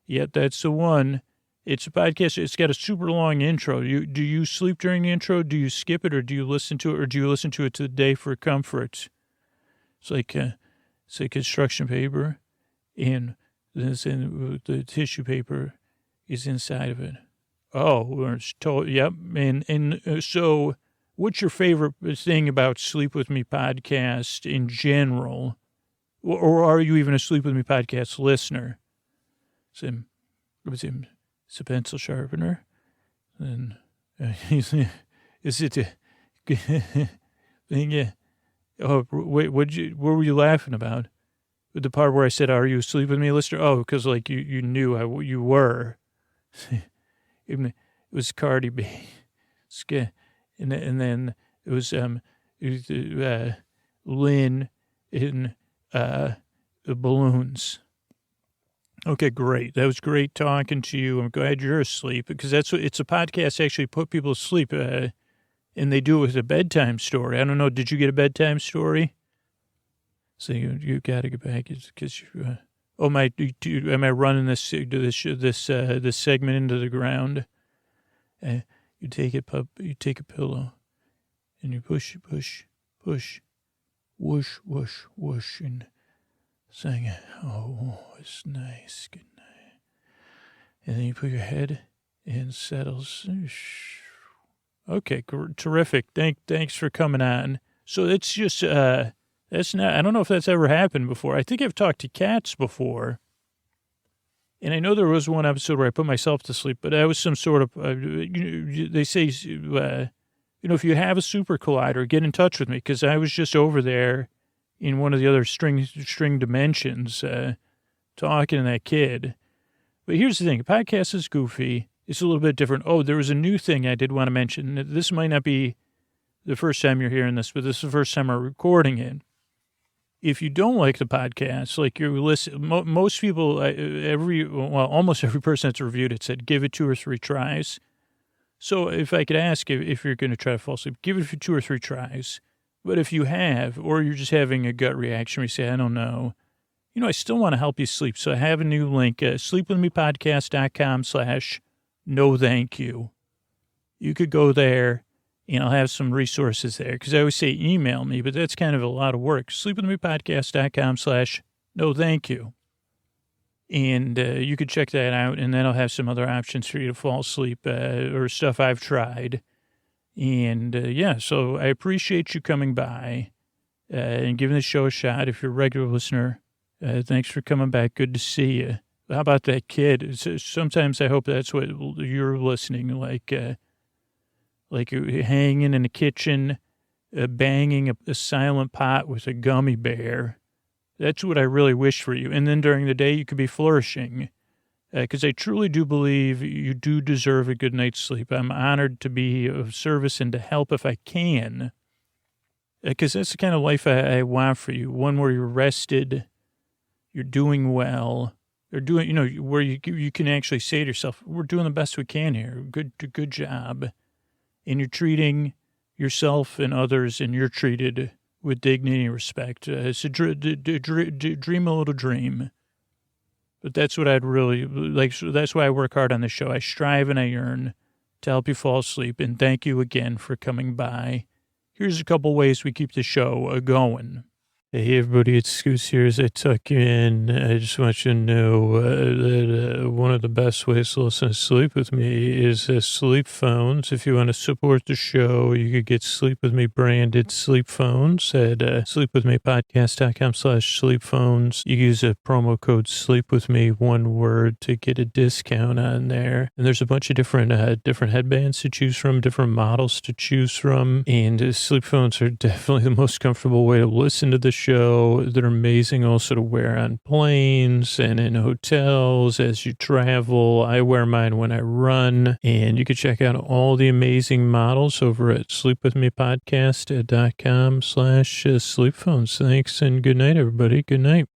Yeah, that's the one. It's a podcast. It's got a super long intro. Do you sleep during the intro? Do you skip it, or do you listen to it, or do you listen to it today for comfort? It's like construction paper, and the tissue paper is inside of it. Oh, yep. And so, what's your favorite thing about Sleep With Me podcast in general? Or are you even a Sleep With Me podcast listener? It's a pencil sharpener. And is it a thing? Yeah. Oh, wait, what were you laughing about? The part where I said, "Are you a Sleep With Me listener?" Oh, because like you knew you were. It was Cardi B, and then it was Lynn in balloons. Okay, great. That was great talking to you. I'm glad you're asleep because it's a podcast to actually put people to sleep, and they do it with a bedtime story. I don't know. Did you get a bedtime story? So you got to get back because you. Am I running this segment into the ground? You take a pillow, and you push, whoosh, whoosh, whoosh, and sing, oh, it's nice, good night. And then you put your head and settles. Okay, terrific. Thanks for coming on. So it's just, that's not, I don't know if that's ever happened before. I think I've talked to cats before. And I know there was one episode where I put myself to sleep, but that was some sort of, they say, if you have a super collider, get in touch with me because I was just over there in one of the other string dimensions talking to that kid. But here's the thing. A podcast is goofy. It's a little bit different. Oh, there was a new thing I did want to mention. This might not be the first time you're hearing this, but this is the first time I'm recording it. If you don't like the podcast, like you listen, most people, almost every person that's reviewed it said, give it 2 or 3 tries. So if I could ask if you're going to try to fall asleep, give it 2 or 3 tries. But if you have, or you're just having a gut reaction where you say, I don't know, I still want to help you sleep. So I have a new link, sleepwithmepodcast.com/no thank you. You could go there. And I'll have some resources there because I always say email me, but that's kind of a lot of work. Sleepwithmepodcast.com/no thank you. And you could check that out. And then I'll have some other options for you to fall asleep or stuff I've tried. And so I appreciate you coming by and giving the show a shot. If you're a regular listener, thanks for coming back. Good to see you. How about that kid? Sometimes I hope that's what you're listening like you're hanging in the kitchen, banging a silent pot with a gummy bear. That's what I really wish for you. And then during the day, you could be flourishing. Because I truly do believe you do deserve a good night's sleep. I'm honored to be of service and to help if I can. Because that's the kind of life I want for you. One where you're rested, you're doing well, or doing, where you can actually say to yourself, we're doing the best we can here. Good job. And you're treating yourself and others, and you're treated with dignity and respect. So dream a little dream. But that's what I'd really like. So that's why I work hard on the show. I strive and I yearn to help you fall asleep. And thank you again for coming by. Here's a couple ways we keep the show going. Hey, everybody, it's Scoose here as I tuck you in. I just want you to know that one of the best ways to listen to Sleep With Me is sleep phones. If you want to support the show, you could get Sleep With Me branded sleep phones at sleepwithmepodcast.com/sleep phones. You use a promo code Sleep With Me, one word, to get a discount on there. And there's a bunch of different headbands to choose from, different models to choose from. And sleep phones are definitely the most comfortable way to listen to the show. They're amazing also to wear on planes and in hotels as you travel. I wear mine when I run, and you can check out all the amazing models over at sleepwithmepodcast.com/sleep phones. Thanks and good night, everybody. Good night.